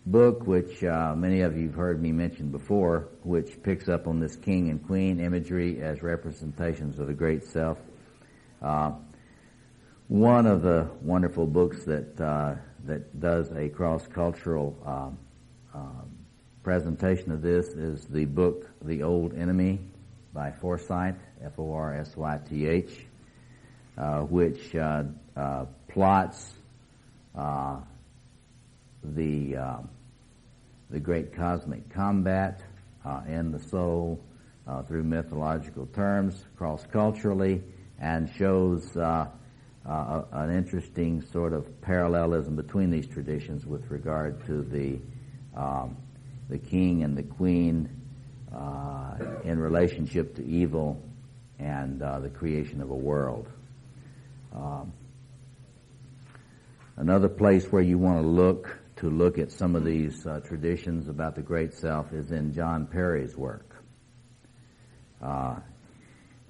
book, which many of you have heard me mention before, which picks up on this king and queen imagery as representations of the great self. One of the wonderful books that does a cross-cultural presentation of this is the book The Old Enemy by Forsyth, Forsyth, which plots the great cosmic combat in the soul through mythological terms, cross-culturally, and shows an interesting sort of parallelism between these traditions with regard to the king and the queen in relationship to evil and the creation of a world. Another place where you want to look at some of these traditions about the great self is in John Perry's work.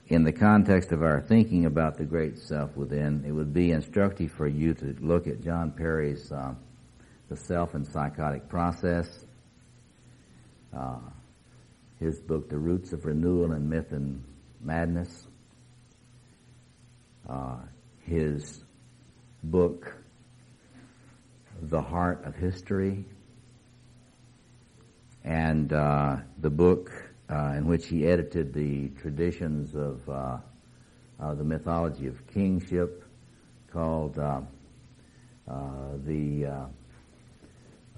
In the context of our thinking about the great self within, it would be instructive for you to look at John Perry's The Self and Psychotic Process, his book The Roots of Renewal in Myth and Madness, his book The Heart of History, and the book in which he edited the traditions of the mythology of kingship called the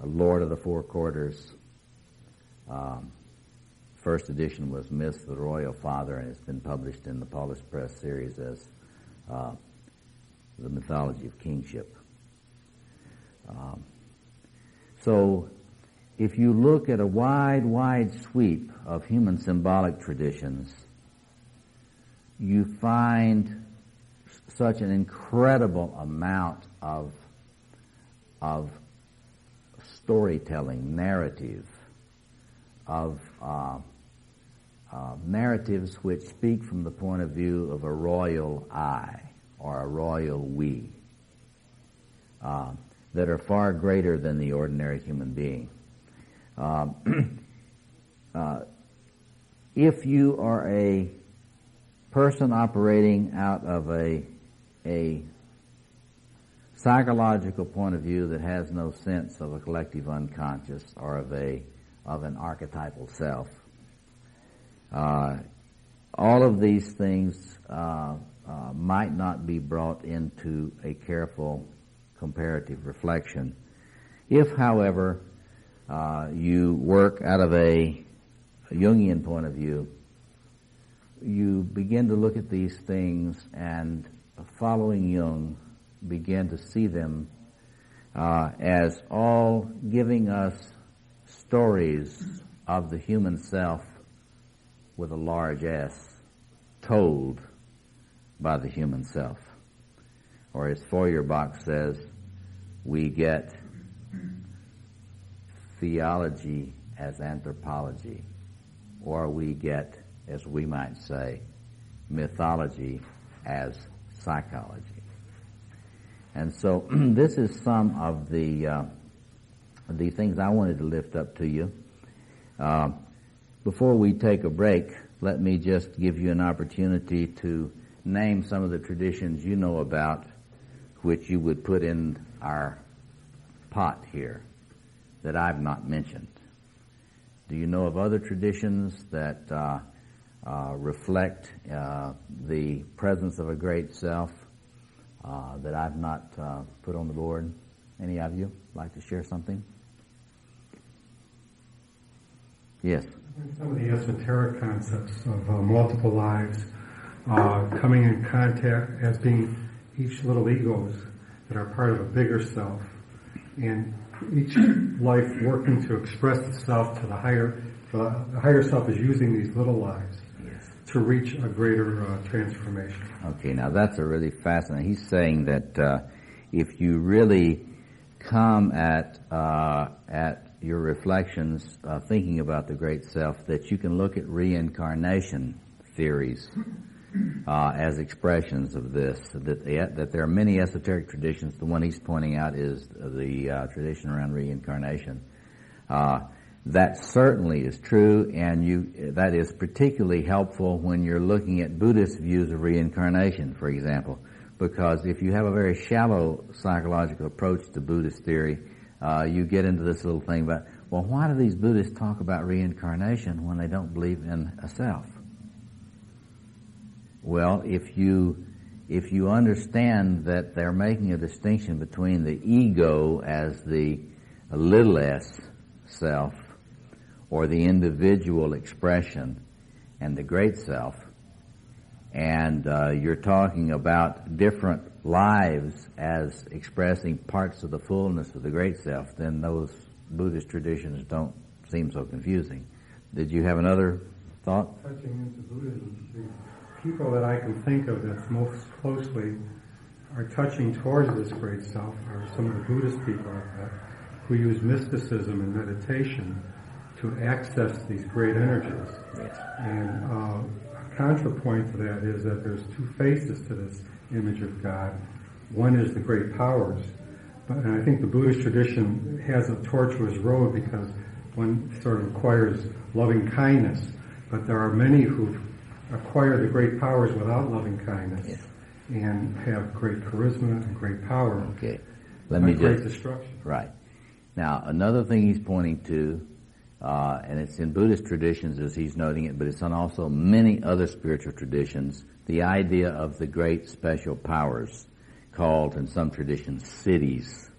Lord of the Four Quarters. First edition was Myths of the Royal Father, and it's been published in the Paulus Press series as the Mythology of Kingship. So if you look at a wide sweep of human symbolic traditions, you find such an incredible amount of storytelling, narrative, of narratives which speak from the point of view of a royal I or a royal we, that are far greater than the ordinary human being. If you are a person operating out of a psychological point of view that has no sense of a collective unconscious or of an archetypal self, all of these things might not be brought into a careful comparative reflection. If, however, you work out of a Jungian point of view, you begin to look at these things and, following Jung, begin to see them as all giving us stories of the human self with a large S, told by the human self. Or as Feuerbach says, we get theology as anthropology, or we get, as we might say, mythology as psychology. And so this is some of the things I wanted to lift up to you. Before we take a break, let me just give you an opportunity to name some of the traditions you know about which you would put in our pot here that I've not mentioned. Do you know of other traditions that reflect the presence of a great self that I've not put on the board? Any of you like to share something? Yes. Some of the esoteric concepts of multiple lives, coming in contact as being each little egos that are part of a bigger self, and each life working to express itself to the higher self is using these little lives to reach a greater transformation. Okay, now that's a really fascinating. He's saying that if you really come at your reflections, thinking about the great self, that you can look at reincarnation theories as expressions of this. That there are many esoteric traditions. The one he's pointing out is the tradition around reincarnation. That certainly is true, and that is particularly helpful when you're looking at Buddhist views of reincarnation, for example, because if you have a very shallow psychological approach to Buddhist theory, you get into this little thing about, well, why do these Buddhists talk about reincarnation when they don't believe in a self? Well, if you understand that they're making a distinction between the ego as the little s self, or the individual expression, and the great self, and you're talking about different lives as expressing parts of the fullness of the great self, then those Buddhist traditions don't seem so confusing. Did you have another thought? Touching into Buddhism, the people that I can think of that most closely are touching towards this great self are some of the Buddhist people who use mysticism and meditation to access these great energies. Yes. And a contrapoint to that is that there's two faces to this image of God. One is the great powers, and I think the Buddhist tradition has a tortuous road because one sort of acquires loving kindness, but there are many who acquire the great powers without loving kindness. Yes. And have great charisma and great power. Okay. Let me great just... destruction. Right. Now, another thing he's pointing to, and it's in Buddhist traditions as he's noting it, but it's on also many other spiritual traditions, the idea of the great special powers, called in some traditions cities,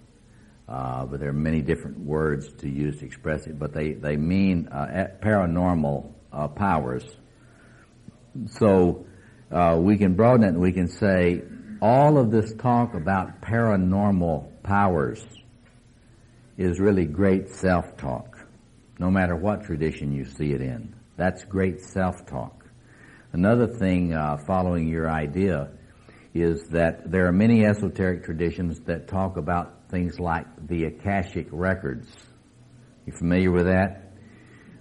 but there are many different words to use to express it, but they mean paranormal powers. So we can broaden it and we can say all of this talk about paranormal powers is really great self-talk. No matter what tradition you see it in. That's great self-talk. Another thing, following your idea, is that there are many esoteric traditions that talk about things like the Akashic records. You familiar with that?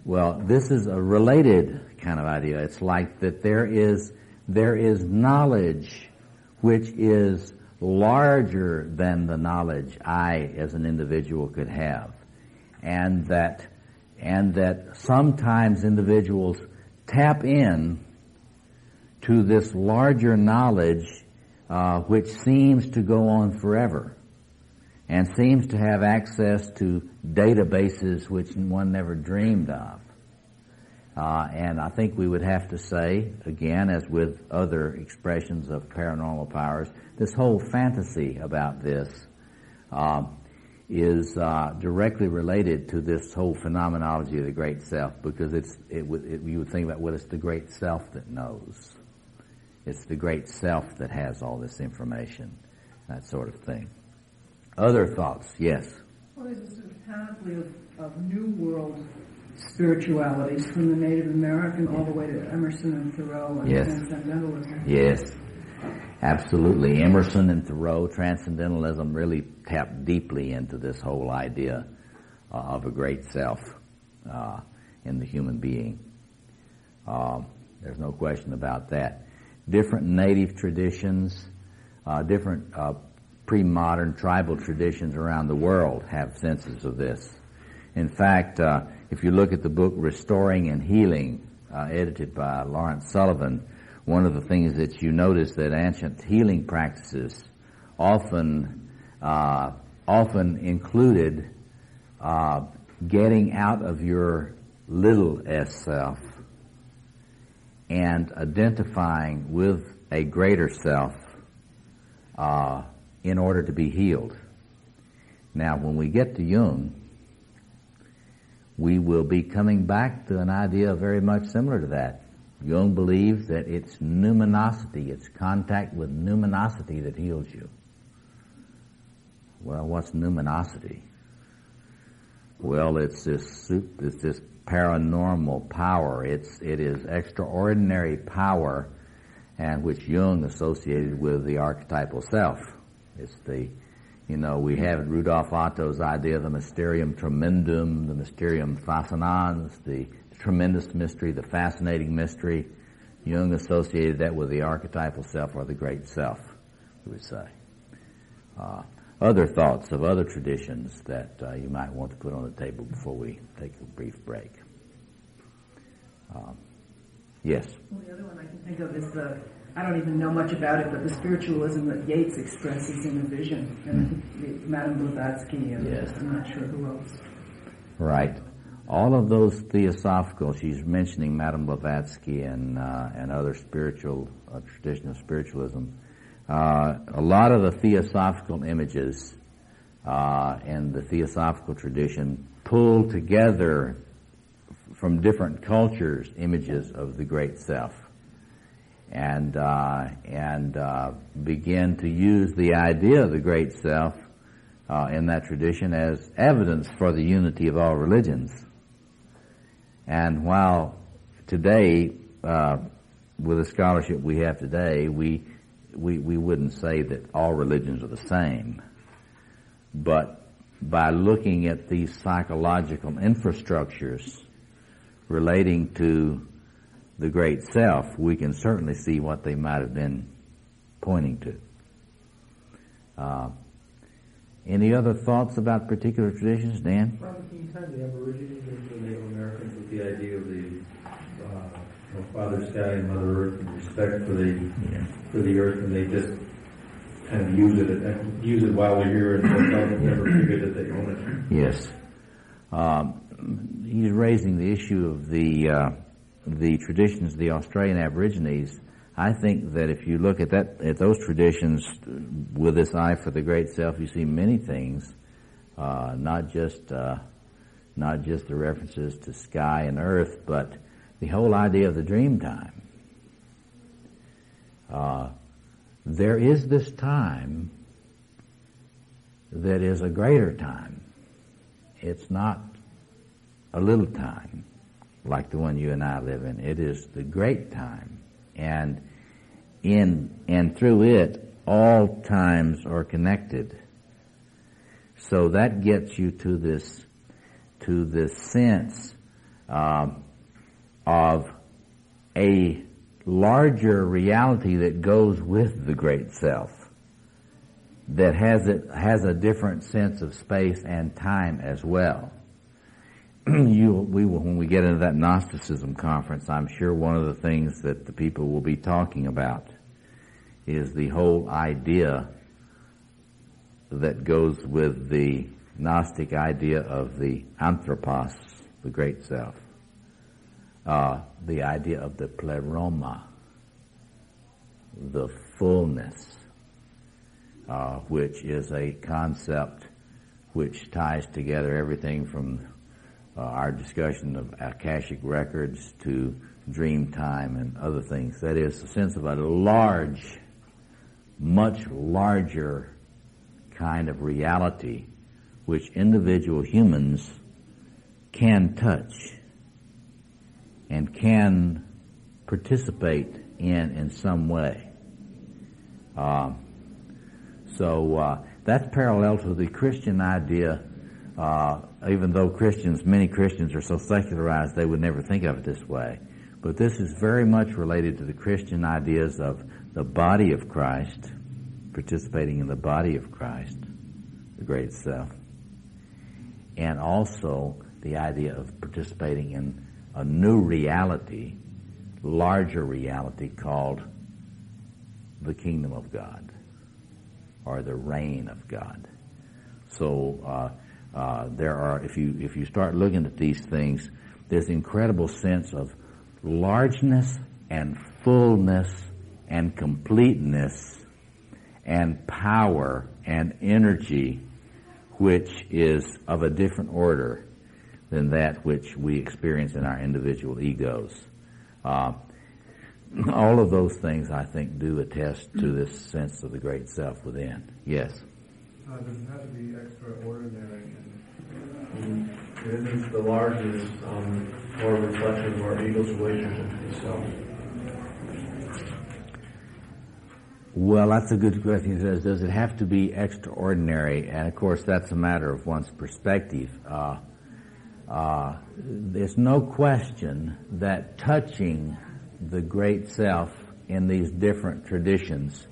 Well, this is a related kind of idea. It's like that there is knowledge which is larger than the knowledge I as an individual could have. And that sometimes individuals tap in to this larger knowledge which seems to go on forever and seems to have access to databases which one never dreamed of. And I think we would have to say, again, as with other expressions of paranormal powers, this whole fantasy about this is directly related to this whole phenomenology of the great self, because you would think about, well, it's the great self that knows. It's the great self that has all this information, that sort of thing. Other thoughts? Yes? Well, there's a sort of panoply of New World spiritualities, from the Native American all the way to Emerson and Thoreau and Yes. Transcendentalism. Yes, absolutely. Emerson and Thoreau, Transcendentalism, really tapped deeply into this whole idea of a great self in the human being. There's no question about that. Different native traditions, different pre-modern tribal traditions around the world have senses of this. In fact, if you look at the book Restoring and Healing, edited by Lawrence Sullivan, one of the things that you notice that ancient healing practices often included getting out of your little s self and identifying with a greater self in order to be healed. Now, when we get to Jung, we will be coming back to an idea very much similar to that. Jung believes that it's numinosity, it's contact with numinosity that heals you. Well, what's numinosity? Well, it's this paranormal power. It is extraordinary power, and which Jung associated with the archetypal self. It's we have Rudolf Otto's idea of the mysterium tremendum, the mysterium fascinans, the tremendous mystery, the fascinating mystery. Jung associated that with the archetypal self or the great self, we would say. Other thoughts of other traditions that you might want to put on the table before we take a brief break. Yes? Well, the other one I can think of is I don't even know much about it, but the spiritualism that Yeats expresses in a vision, and Madame Blavatsky, and yes. I'm not sure who else. Right. All of those theosophical, she's mentioning Madame Blavatsky and other spiritual, tradition of spiritualism. A lot of the theosophical images and the theosophical tradition pull together from different cultures images of the great self, and begin to use the idea of the great self in that tradition as evidence for the unity of all religions. And while today, with the scholarship we have today, we wouldn't say that all religions are the same, but by looking at these psychological infrastructures relating to the great self, we can certainly see what they might have been pointing to. Any other thoughts about particular traditions, Dan? Robert, can you tie the Aborigines into the Native Americans with the idea of the Father Sky and Mother Earth and respect for the Earth, and they just kind of use it while they're here and never figure that they own it? Yes. He's raising the issue of the traditions of the Australian Aborigines. I think that if you look at those traditions with this eye for the great self, you see many things, not just the references to sky and earth, but the whole idea of the dream time. There is this time that is a greater time. It's not a little time like the one you and I live in. It is the great time. And through it, all times are connected. So that gets you to this sense of a larger reality that goes with the great self, that has a different sense of space and time as well. When we get into that Gnosticism conference, I'm sure one of the things that the people will be talking about is the whole idea that goes with the Gnostic idea of the anthropos, the great self, the idea of the pleroma, the fullness, which is a concept which ties together everything from our discussion of Akashic records to dream time and other things. That is the sense of a large, much larger kind of reality which individual humans can touch and can participate in some way. So that's parallel to the Christian idea. Even though many Christians are so secularized they would never think of it this way. But this is very much related to the Christian ideas of the body of Christ, participating in the body of Christ, the great self, and also the idea of participating in a new reality, larger reality called the kingdom of God, or the reign of God. So there are, if you start looking at these things, there's incredible sense of largeness and fullness and completeness and power and energy, which is of a different order than that which we experience in our individual egos. all of those things, I think, do attest to this sense of the great self within. Yes? Does it have to be extraordinary? It means the large is more a reflection of our ego's relationship to the self. Well, that's a good question. He says, does it have to be extraordinary? And of course, that's a matter of one's perspective. There's no question that touching the great self in these different traditions,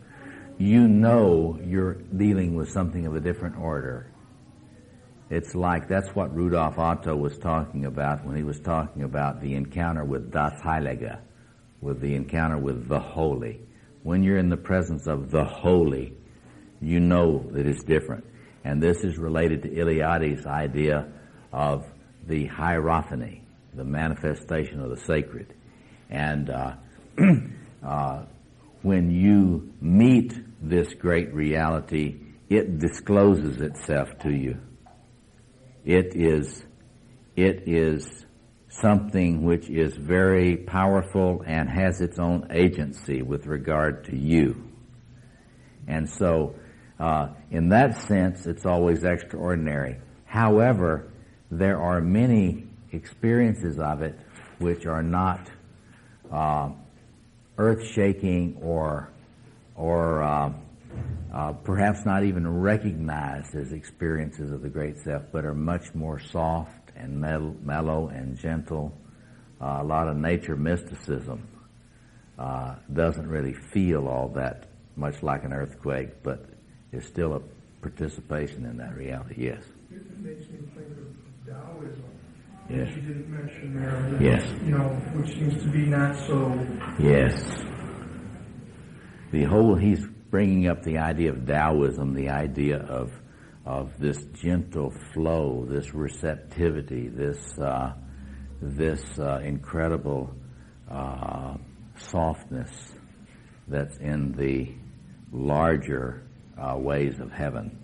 you know you're dealing with something of a different order. It's like, that's what Rudolf Otto was talking about when he was talking about the encounter with Das Heilige, with the encounter with the holy. When you're in the presence of the holy, you know that it's different. And this is related to Eliade's idea of the hierophany, the manifestation of the sacred. And when you meet this great reality, it discloses itself to you. It is something which is very powerful and has its own agency with regard to you. And so, in that sense, it's always extraordinary. However, there are many experiences of it which are not earth-shaking or perhaps not even recognized as experiences of the great self, but are much more soft and mellow and gentle. A lot of nature mysticism doesn't really feel all that much like an earthquake, but is still a participation in that reality. Yes? It makes me think of Taoism. Yes. Which you didn't mention there. Yes. Which seems to be not so. Yes. He's bringing up the idea of Taoism, the idea of this gentle flow, this receptivity, this incredible softness that's in the larger ways of heaven.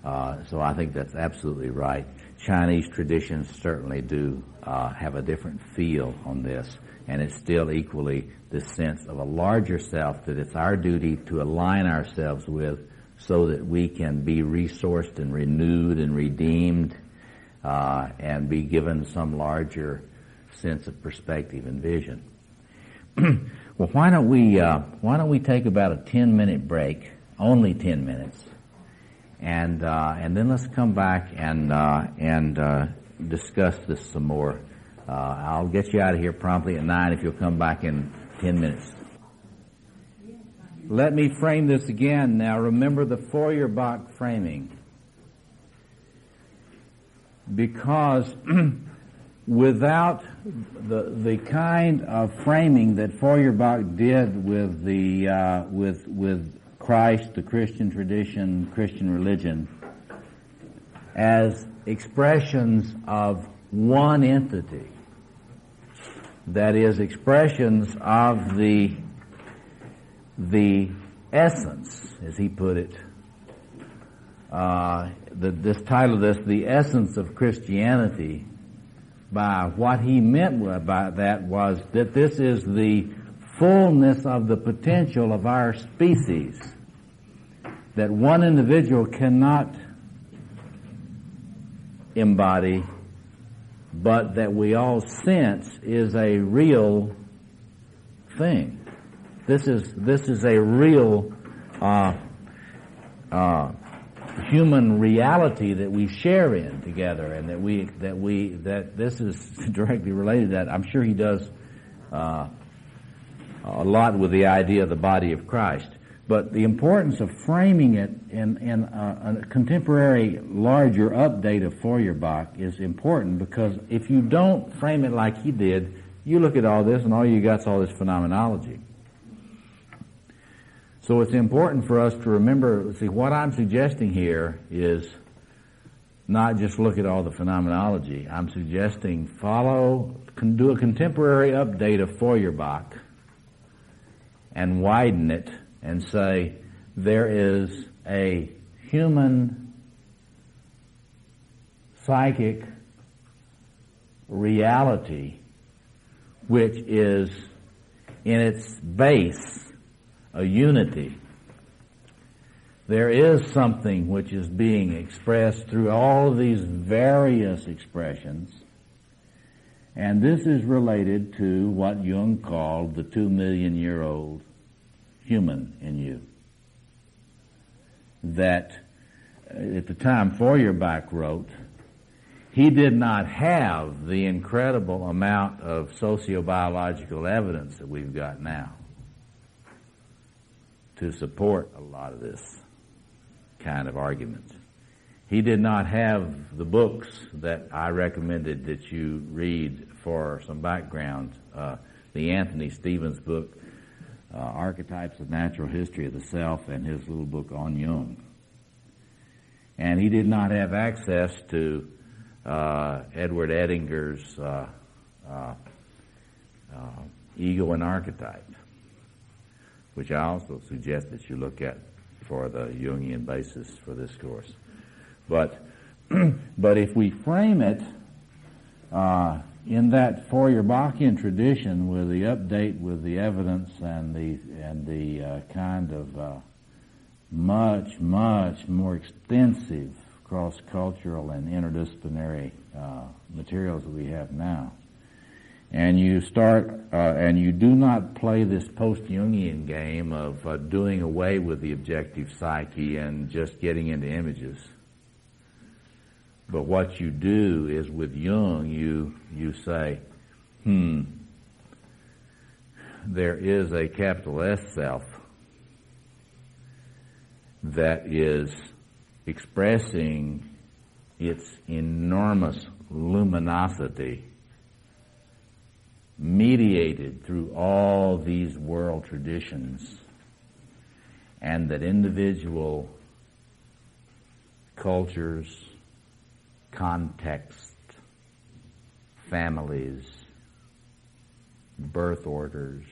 So I think that's absolutely right. Chinese traditions certainly do have a different feel on this, and it's still equally this sense of a larger self that it's our duty to align ourselves with so that we can be resourced and renewed and redeemed and be given some larger sense of perspective and vision. Well, why don't we take about a 10-minute break, only 10 minutes, and then let's come back and discuss this some more. I'll get you out of here promptly at 9 if you'll come back in 10 minutes. Let me frame this again. Now remember the Feuerbach framing. Because without the kind of framing that Feuerbach did with with Christ, the Christian tradition, Christian religion, as expressions of one entity, that is, expressions of the essence, as he put it. This title of this, The Essence of Christianity, by what he meant by that was that this is the fullness of the potential of our species, that one individual cannot embody, but that we all sense is a real thing. This is a real human reality that we share in together, and that this is directly related to that. I'm sure he does a lot with the idea of the body of Christ. But the importance of framing it in a contemporary, larger update of Feuerbach is important, because if you don't frame it like he did, you look at all this and all you got is all this phenomenology. So it's important for us to remember, see, what I'm suggesting here is not just look at all the phenomenology. I'm suggesting do a contemporary update of Feuerbach and widen it and say there is a human psychic reality which is in its base a unity. There is something which is being expressed through all of these various expressions, and this is related to what Jung called the 2-million-year-old human in you. That at the time Feuerbach wrote, he did not have the incredible amount of sociobiological evidence that we've got now to support a lot of this kind of argument. He did not have the books that I recommended that you read for some background. The Anthony Stevens book, Archetypes of Natural History of the Self, and his little book on Jung. And he did not have access to Edward Edinger's Ego and Archetype, which I also suggest that you look at for the Jungian basis for this course. But if we frame it in that Feuerbachian tradition, with the update with the evidence and the kind of much more extensive cross-cultural and interdisciplinary materials that we have now, and you start and you do not play this post-Jungian game of doing away with the objective psyche and just getting into images. But what you do is with Jung, you say, there is a capital S self that is expressing its enormous luminosity, mediated through all these world traditions, and that individual cultures, context, families, birth orders,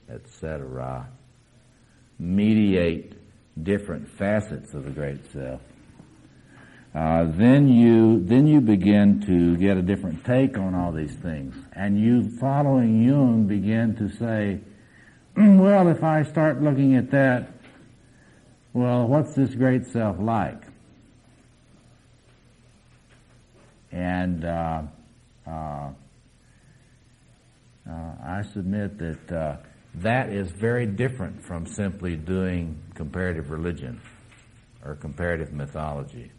etc., mediate different facets of the great self. Then you begin to get a different take on all these things, and you, following Jung, begin to say, well, if I start looking at that, well, what's this great self like? And I submit that that is very different from simply doing comparative religion or comparative mythology.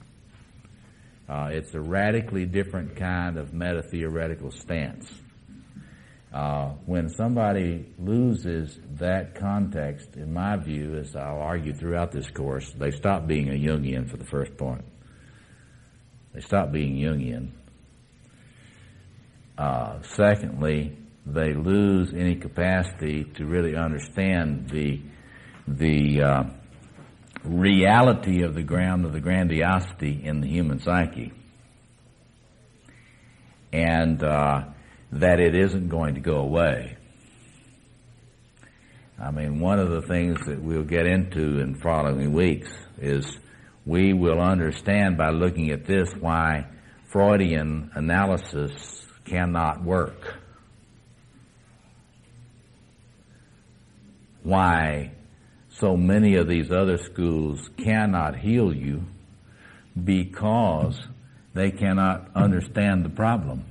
It's a radically different kind of meta-theoretical stance. When somebody loses that context, in my view, as I'll argue throughout this course, they stop being a Jungian for the first point. They stop being Jungian. Secondly, they lose any capacity to really understand the reality of the ground of the grandiosity in the human psyche, and that it isn't going to go away. I mean, one of the things that we'll get into in following weeks is we will understand by looking at this why Freudian analysis cannot work. Why so many of these other schools cannot heal you, because they cannot understand the problem.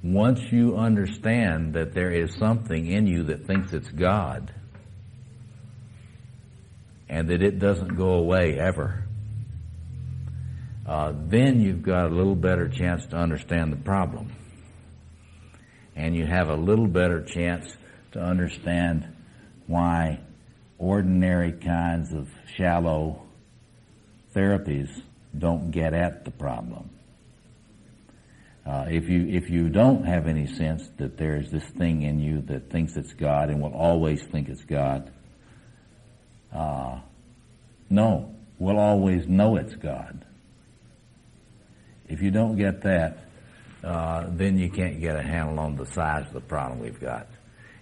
Once you understand that there is something in you that thinks it's God, and that it doesn't go away ever, then you've got a little better chance to understand the problem. And you have a little better chance to understand why ordinary kinds of shallow therapies don't get at the problem. If you don't have any sense that there's this thing in you that thinks it's God and will always think it's God, we'll always know it's God. If you don't get that, then you can't get a handle on the size of the problem we've got.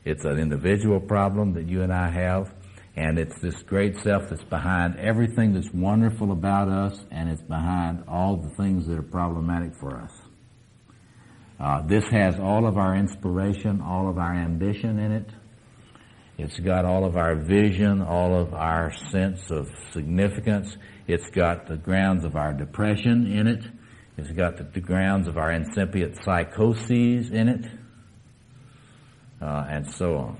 It's an individual problem that you and I have, and it's this great self that's behind everything that's wonderful about us, and it's behind all the things that are problematic for us. This has all of our inspiration, all of our ambition in it. It's got all of our vision, all of our sense of significance. It's got the grounds of our depression in it. It's got the grounds of our incipient psychoses in it, and so on.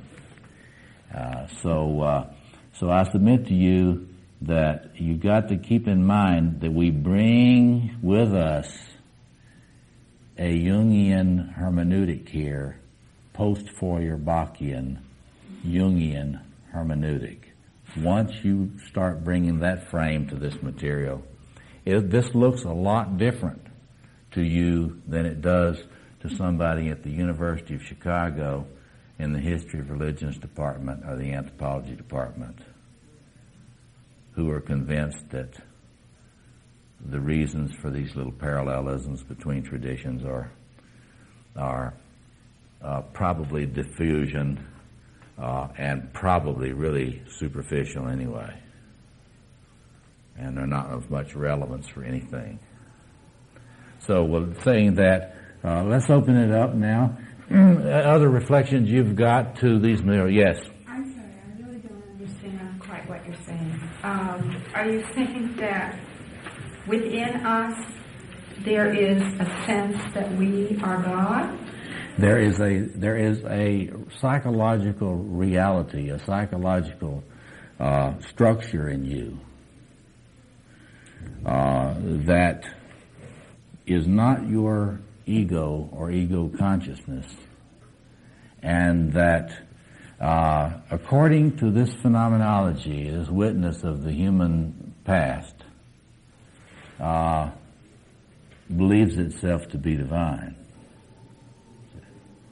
So I submit to you that you've got to keep in mind that we bring with us a Jungian hermeneutic here, post-Feuerbachian Jungian hermeneutic. Once you start bringing that frame to this material, this looks a lot different to you than it does to somebody at the University of Chicago in the History of Religions department or the Anthropology department, who are convinced that the reasons for these little parallelisms between traditions are probably diffusion and probably really superficial anyway, and they're not of much relevance for anything. So, well, saying that, let's open it up now. Other reflections you've got to these materials? Yes. I'm sorry, I really don't understand quite what you're saying. Are you saying that within us there is a sense that we are God? There is a psychological reality, a psychological structure in you that is not your ego or ego consciousness, and that according to this phenomenology, this witness of the human past, believes itself to be divine.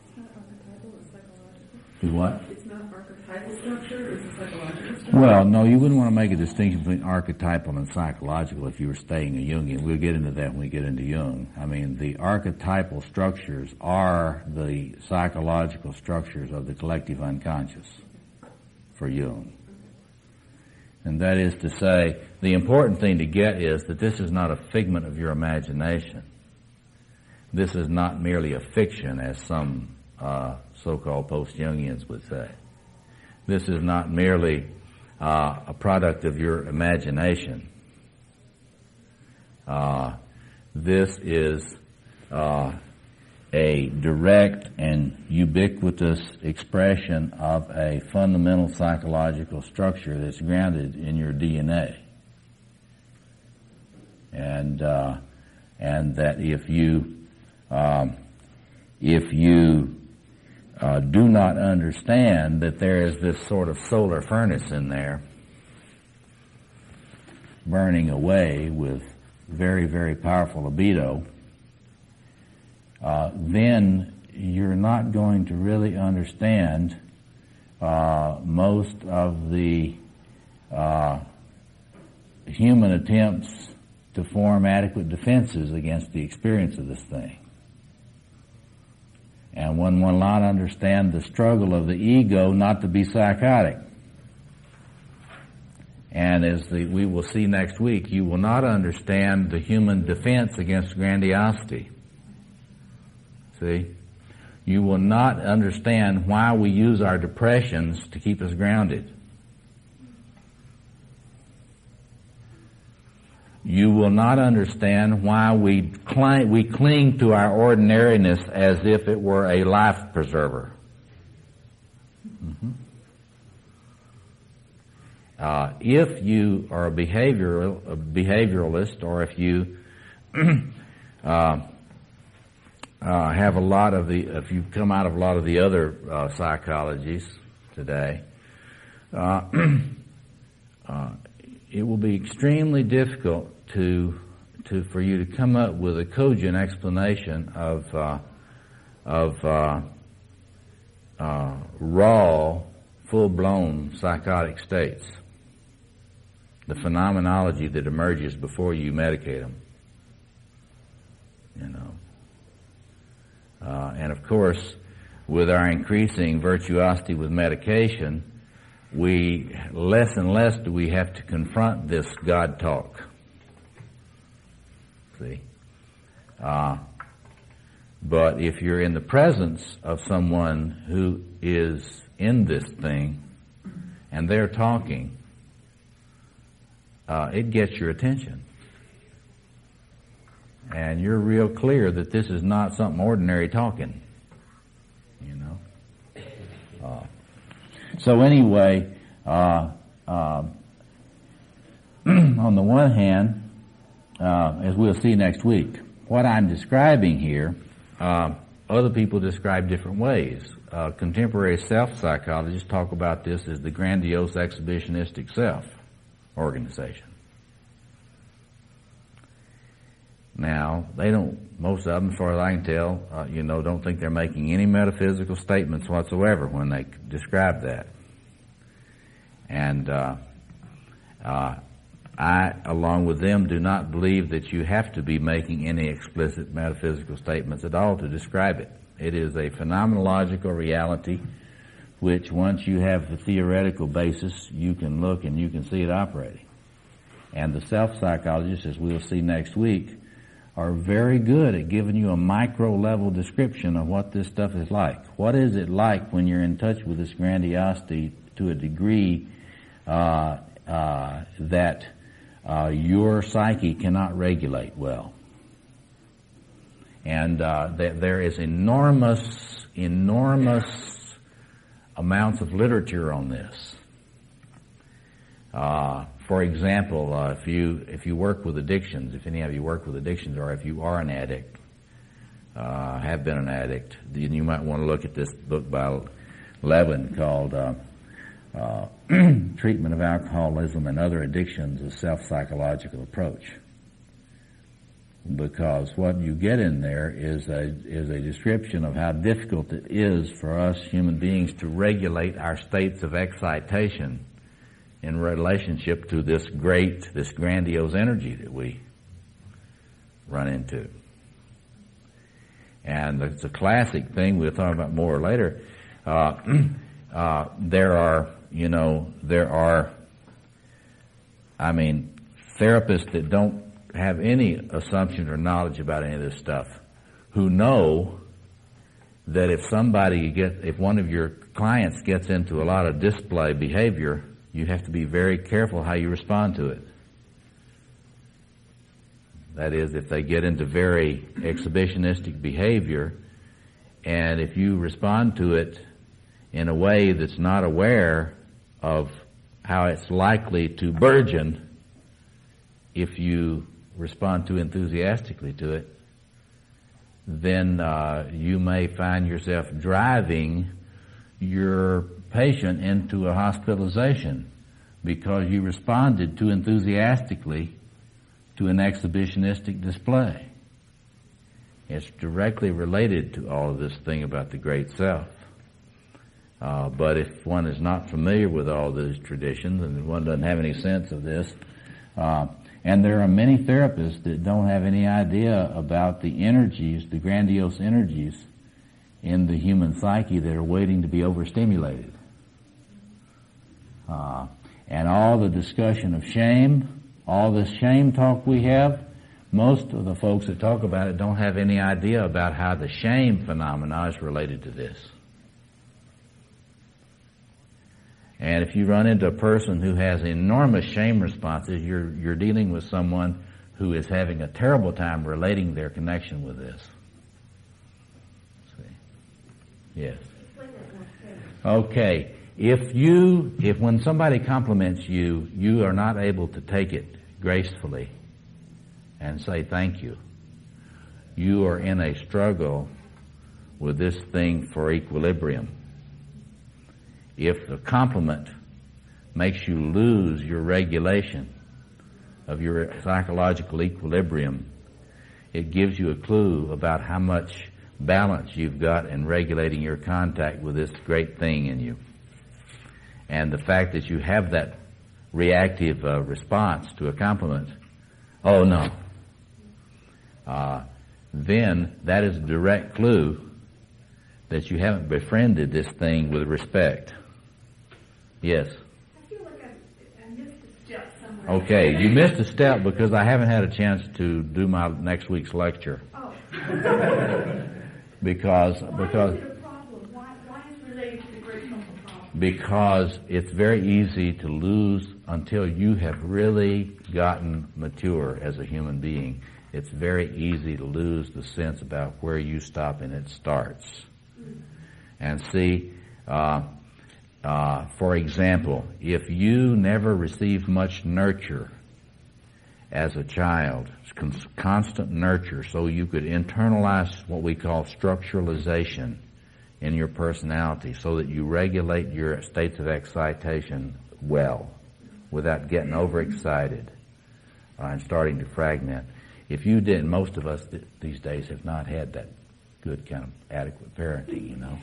It's not archetypal, it's psychological. What? It's not archetypal structure, it's a psychological structure. Well, no, you wouldn't want to make a distinction between archetypal and psychological if you were studying a Jungian. We'll get into that when we get into Jung. I mean, the archetypal structures are the psychological structures of the collective unconscious for Jung. And that is to say, the important thing to get is that this is not a figment of your imagination. This is not merely a fiction, as some so-called post-Jungians would say. This is not merely a product of your imagination. This is a direct and ubiquitous expression of a fundamental psychological structure that's grounded in your DNA. And that if you do not understand that there is this sort of solar furnace in there burning away with very, very powerful libido, then you're not going to really understand most of the human attempts to form adequate defenses against the experience of this thing. And one will not understand the struggle of the ego not to be psychotic. And as we will see next week, you will not understand the human defense against grandiosity. See? You will not understand why we use our depressions to keep us grounded. You will not understand why we cling to our ordinariness as if it were a life preserver. Mm-hmm. If you are a behavioralist, or if you have a lot of if you come out of a lot of the other psychologies today, it will be extremely difficult for you to come up with a cogent explanation of raw, full-blown psychotic states. The phenomenology that emerges before you medicate them. You know. And of course, with our increasing virtuosity with medication, less and less do we have to confront this God talk. See? But if you're in the presence of someone who is in this thing and they're talking, it gets your attention. And you're real clear that this is not something ordinary talking, you know. So anyway, on the one hand, as we'll see next week, what I'm describing here, other people describe different ways. Contemporary self-psychologists talk about this as the grandiose exhibitionistic self organization. Now, they don't, most of them, as far as I can tell, don't think they're making any metaphysical statements whatsoever when they describe that. And I, along with them, do not believe that you have to be making any explicit metaphysical statements at all to describe it. It is a phenomenological reality which, once you have the theoretical basis, you can look and you can see it operating. And the self-psychologists, as we'll see next week, are very good at giving you a micro-level description of what this stuff is like. What is it like when you're in touch with this grandiosity to a degree that your psyche cannot regulate well? And there is enormous amounts of literature on this. For example, if you work with addictions, if any of you work with addictions, or if you are an addict, have been an addict, then you might want to look at this book by Levin called Treatment of Alcoholism and Other Addictions, a Self-Psychological Approach. Because what you get in there is a description of how difficult it is for us human beings to regulate our states of excitation in relationship to this grandiose energy that we run into. And it's a classic thing we'll talk about more later. There are therapists that don't have any assumption or knowledge about any of this stuff, who know that if one of your clients gets into a lot of display behavior, you have to be very careful how you respond to it. That is, if they get into very exhibitionistic behavior, and if you respond to it in a way that's not aware of how it's likely to burgeon if you respond too enthusiastically to it, then you may find yourself driving your patient into a hospitalization because you responded too enthusiastically to an exhibitionistic display. It's directly related to all of this thing about the great self. But if one is not familiar with all these traditions and one doesn't have any sense of this, and there are many therapists that don't have any idea about the energies, the grandiose energies in the human psyche that are waiting to be overstimulated. And all the discussion of shame, all this shame talk we have, most of the folks that talk about it don't have any idea about how the shame phenomena is related to this. And if you run into a person who has enormous shame responses, you're dealing with someone who is having a terrible time relating their connection with this. See? Yes. Okay. If when somebody compliments you, you are not able to take it gracefully and say thank you, you are in a struggle with this thing for equilibrium. If the compliment makes you lose your regulation of your psychological equilibrium, it gives you a clue about how much balance you've got in regulating your contact with this great thing in you. And the fact that you have that reactive response to a compliment, oh no, then that is a direct clue that you haven't befriended this thing with respect. Yes? I feel like I missed a step somewhere. Okay, you missed a step because I haven't had a chance to do my next week's lecture. Oh. because Why is it a problem? Why is it related to the great social problem? because it's very easy to lose until you have really gotten mature as a human being. It's very easy to lose the sense about where you stop and it starts. And see, for example, if you never received much nurture as a child, constant nurture, so you could internalize what we call structuralization in your personality, so that you regulate your states of excitation well, without getting overexcited and starting to fragment. If you didn't, most of us these days have not had that good kind of adequate parenting, you know.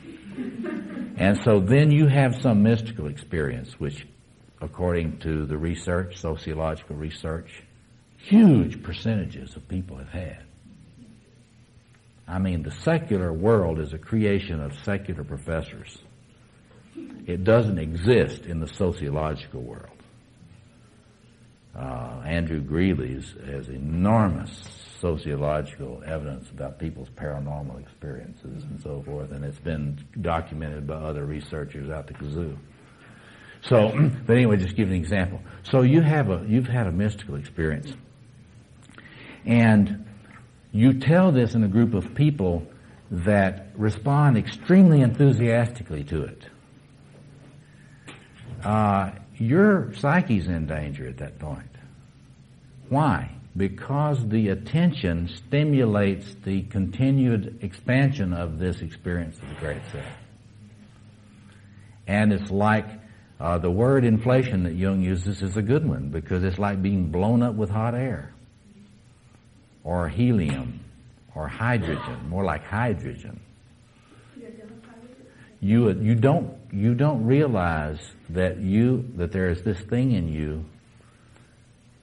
And so then you have some mystical experience, which, according to the research, sociological research, huge percentages of people have had. I mean, the secular world is a creation of secular professors. It doesn't exist in the sociological world. Andrew Greeley has enormous sociological evidence about people's paranormal experiences and so forth, and it's been documented by other researchers out the kazoo. So, but anyway, just give an example. So you've had a mystical experience, and you tell this in a group of people that respond extremely enthusiastically to it. Your psyche's in danger at that point. Why? Because the attention stimulates the continued expansion of this experience of the great self. And it's like the word inflation that Jung uses is a good one, because it's like being blown up with hot air, or helium, or hydrogen, more like hydrogen. You don't realize that there is this thing in you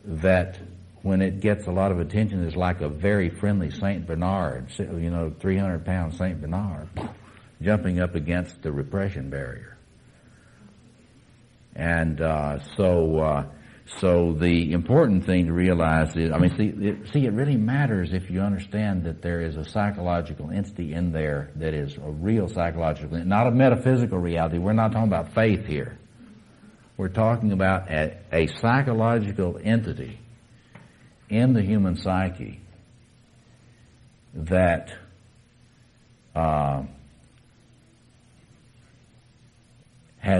that, when it gets a lot of attention, is like a very friendly Saint Bernard, 300-pound Saint Bernard, jumping up against the repression barrier. And so the important thing to realize is, it really matters if you understand that there is a psychological entity in there that is a real psychological, not a metaphysical reality. We're not talking about faith here. We're talking about a psychological entity in the human psyche that has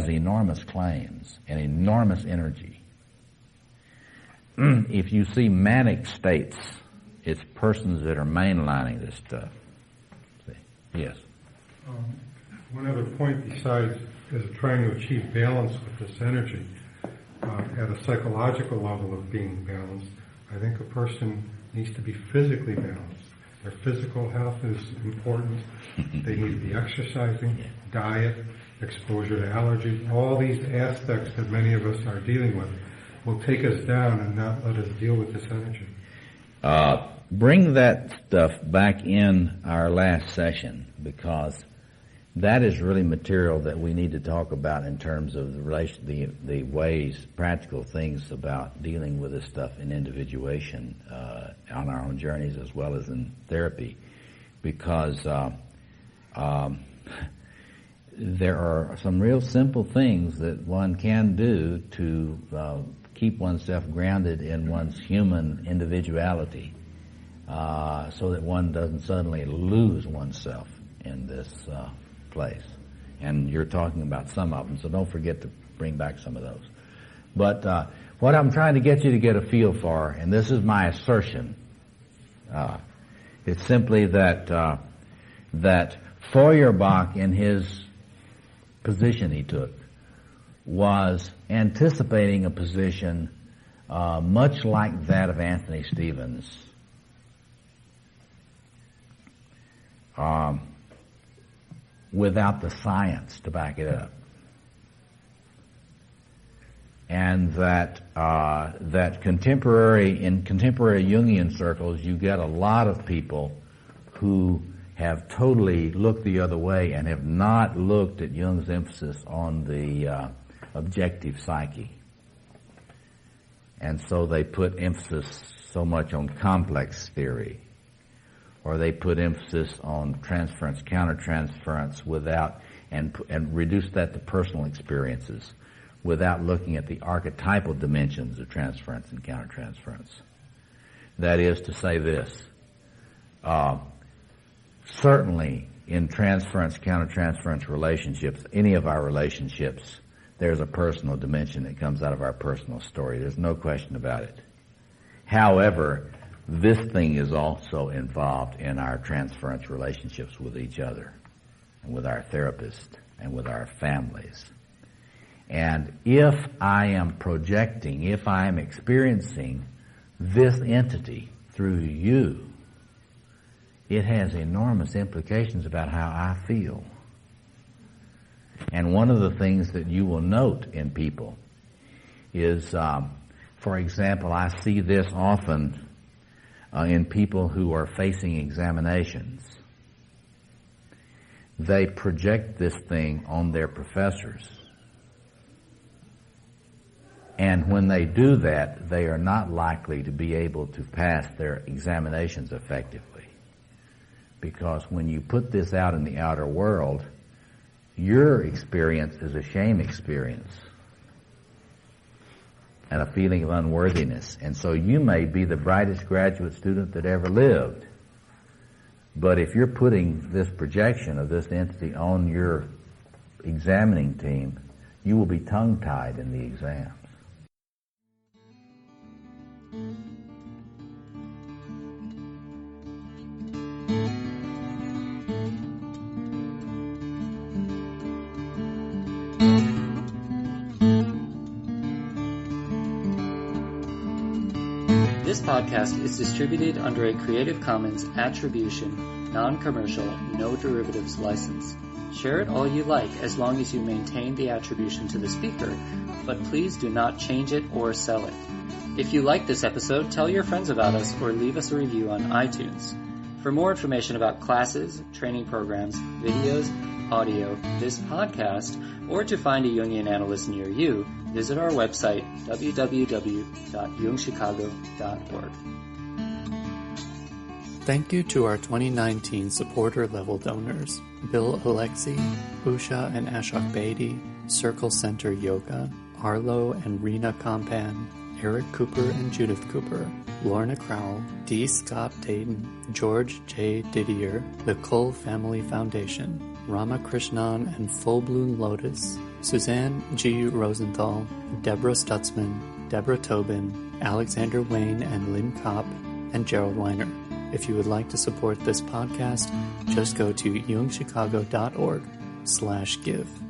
enormous claims and enormous energy. If you see manic states, it's persons that are mainlining this stuff. See? Yes? One other point besides is trying to achieve balance with this energy at a psychological level of being balanced. I think a person needs to be physically balanced. Their physical health is important. They need to be exercising, diet, exposure to allergies. All these aspects that many of us are dealing with will take us down and not let us deal with this energy. Bring that stuff back in our last session, because that is really material that we need to talk about in terms of the ways, practical things about dealing with this stuff in individuation on our own journeys as well as in therapy, because there are some real simple things that one can do to keep oneself grounded in one's human individuality, so that one doesn't suddenly lose oneself in this place. And you're talking about some of them, so don't forget to bring back some of those. But what I'm trying to get you to get a feel for, and this is my assertion, it's simply that Feuerbach, in his position he took, was anticipating a position much like that of Anthony Stevens, without the science to back it up. And that in contemporary Jungian circles, you get a lot of people who have totally looked the other way and have not looked at Jung's emphasis on the objective psyche. And so they put emphasis so much on complex theory, or they put emphasis on transference, countertransference without, and reduce that to personal experiences without looking at the archetypal dimensions of transference and countertransference. That is to say this, certainly in transference, countertransference relationships, any of our relationships, there's a personal dimension that comes out of our personal story. There's no question about it. However, this thing is also involved in our transference relationships with each other and with our therapist and with our families. And if I am projecting, if I am experiencing this entity through you, it has enormous implications about how I feel. And one of the things that you will note in people is, for example, I see this often in people who are facing examinations. They project this thing on their professors. And when they do that, they are not likely to be able to pass their examinations effectively. Because when you put this out in the outer world, your experience is a shame experience and a feeling of unworthiness. And so you may be the brightest graduate student that ever lived. But if you're putting this projection of this entity on your examining team, you will be tongue-tied in the exams. This podcast is distributed under a Creative Commons Attribution, Non-Commercial, No Derivatives license. Share it all you like as long as you maintain the attribution to the speaker, but please do not change it or sell it. If you like this episode, tell your friends about us or leave us a review on iTunes. For more information about classes, training programs, videos, audio, this podcast, or to find a Jungian analyst near you, visit our website, www.jungchicago.org. Thank you to our 2019 supporter-level donors, Bill Alexi, Usha and Ashok Bedi, Circle Center Yoga, Arlo and Rena Compan, Eric Cooper and Judith Cooper, Lorna Crowell, D. Scott Dayton, George J. Didier, the Kull Family Foundation, Ramakrishnan and Full Bloom Lotus, Suzanne G. Rosenthal, Deborah Stutzman, Deborah Tobin, Alexander Wayne and Lynn Kopp, and Gerald Weiner. If you would like to support this podcast, just go to jungchicago.org/give.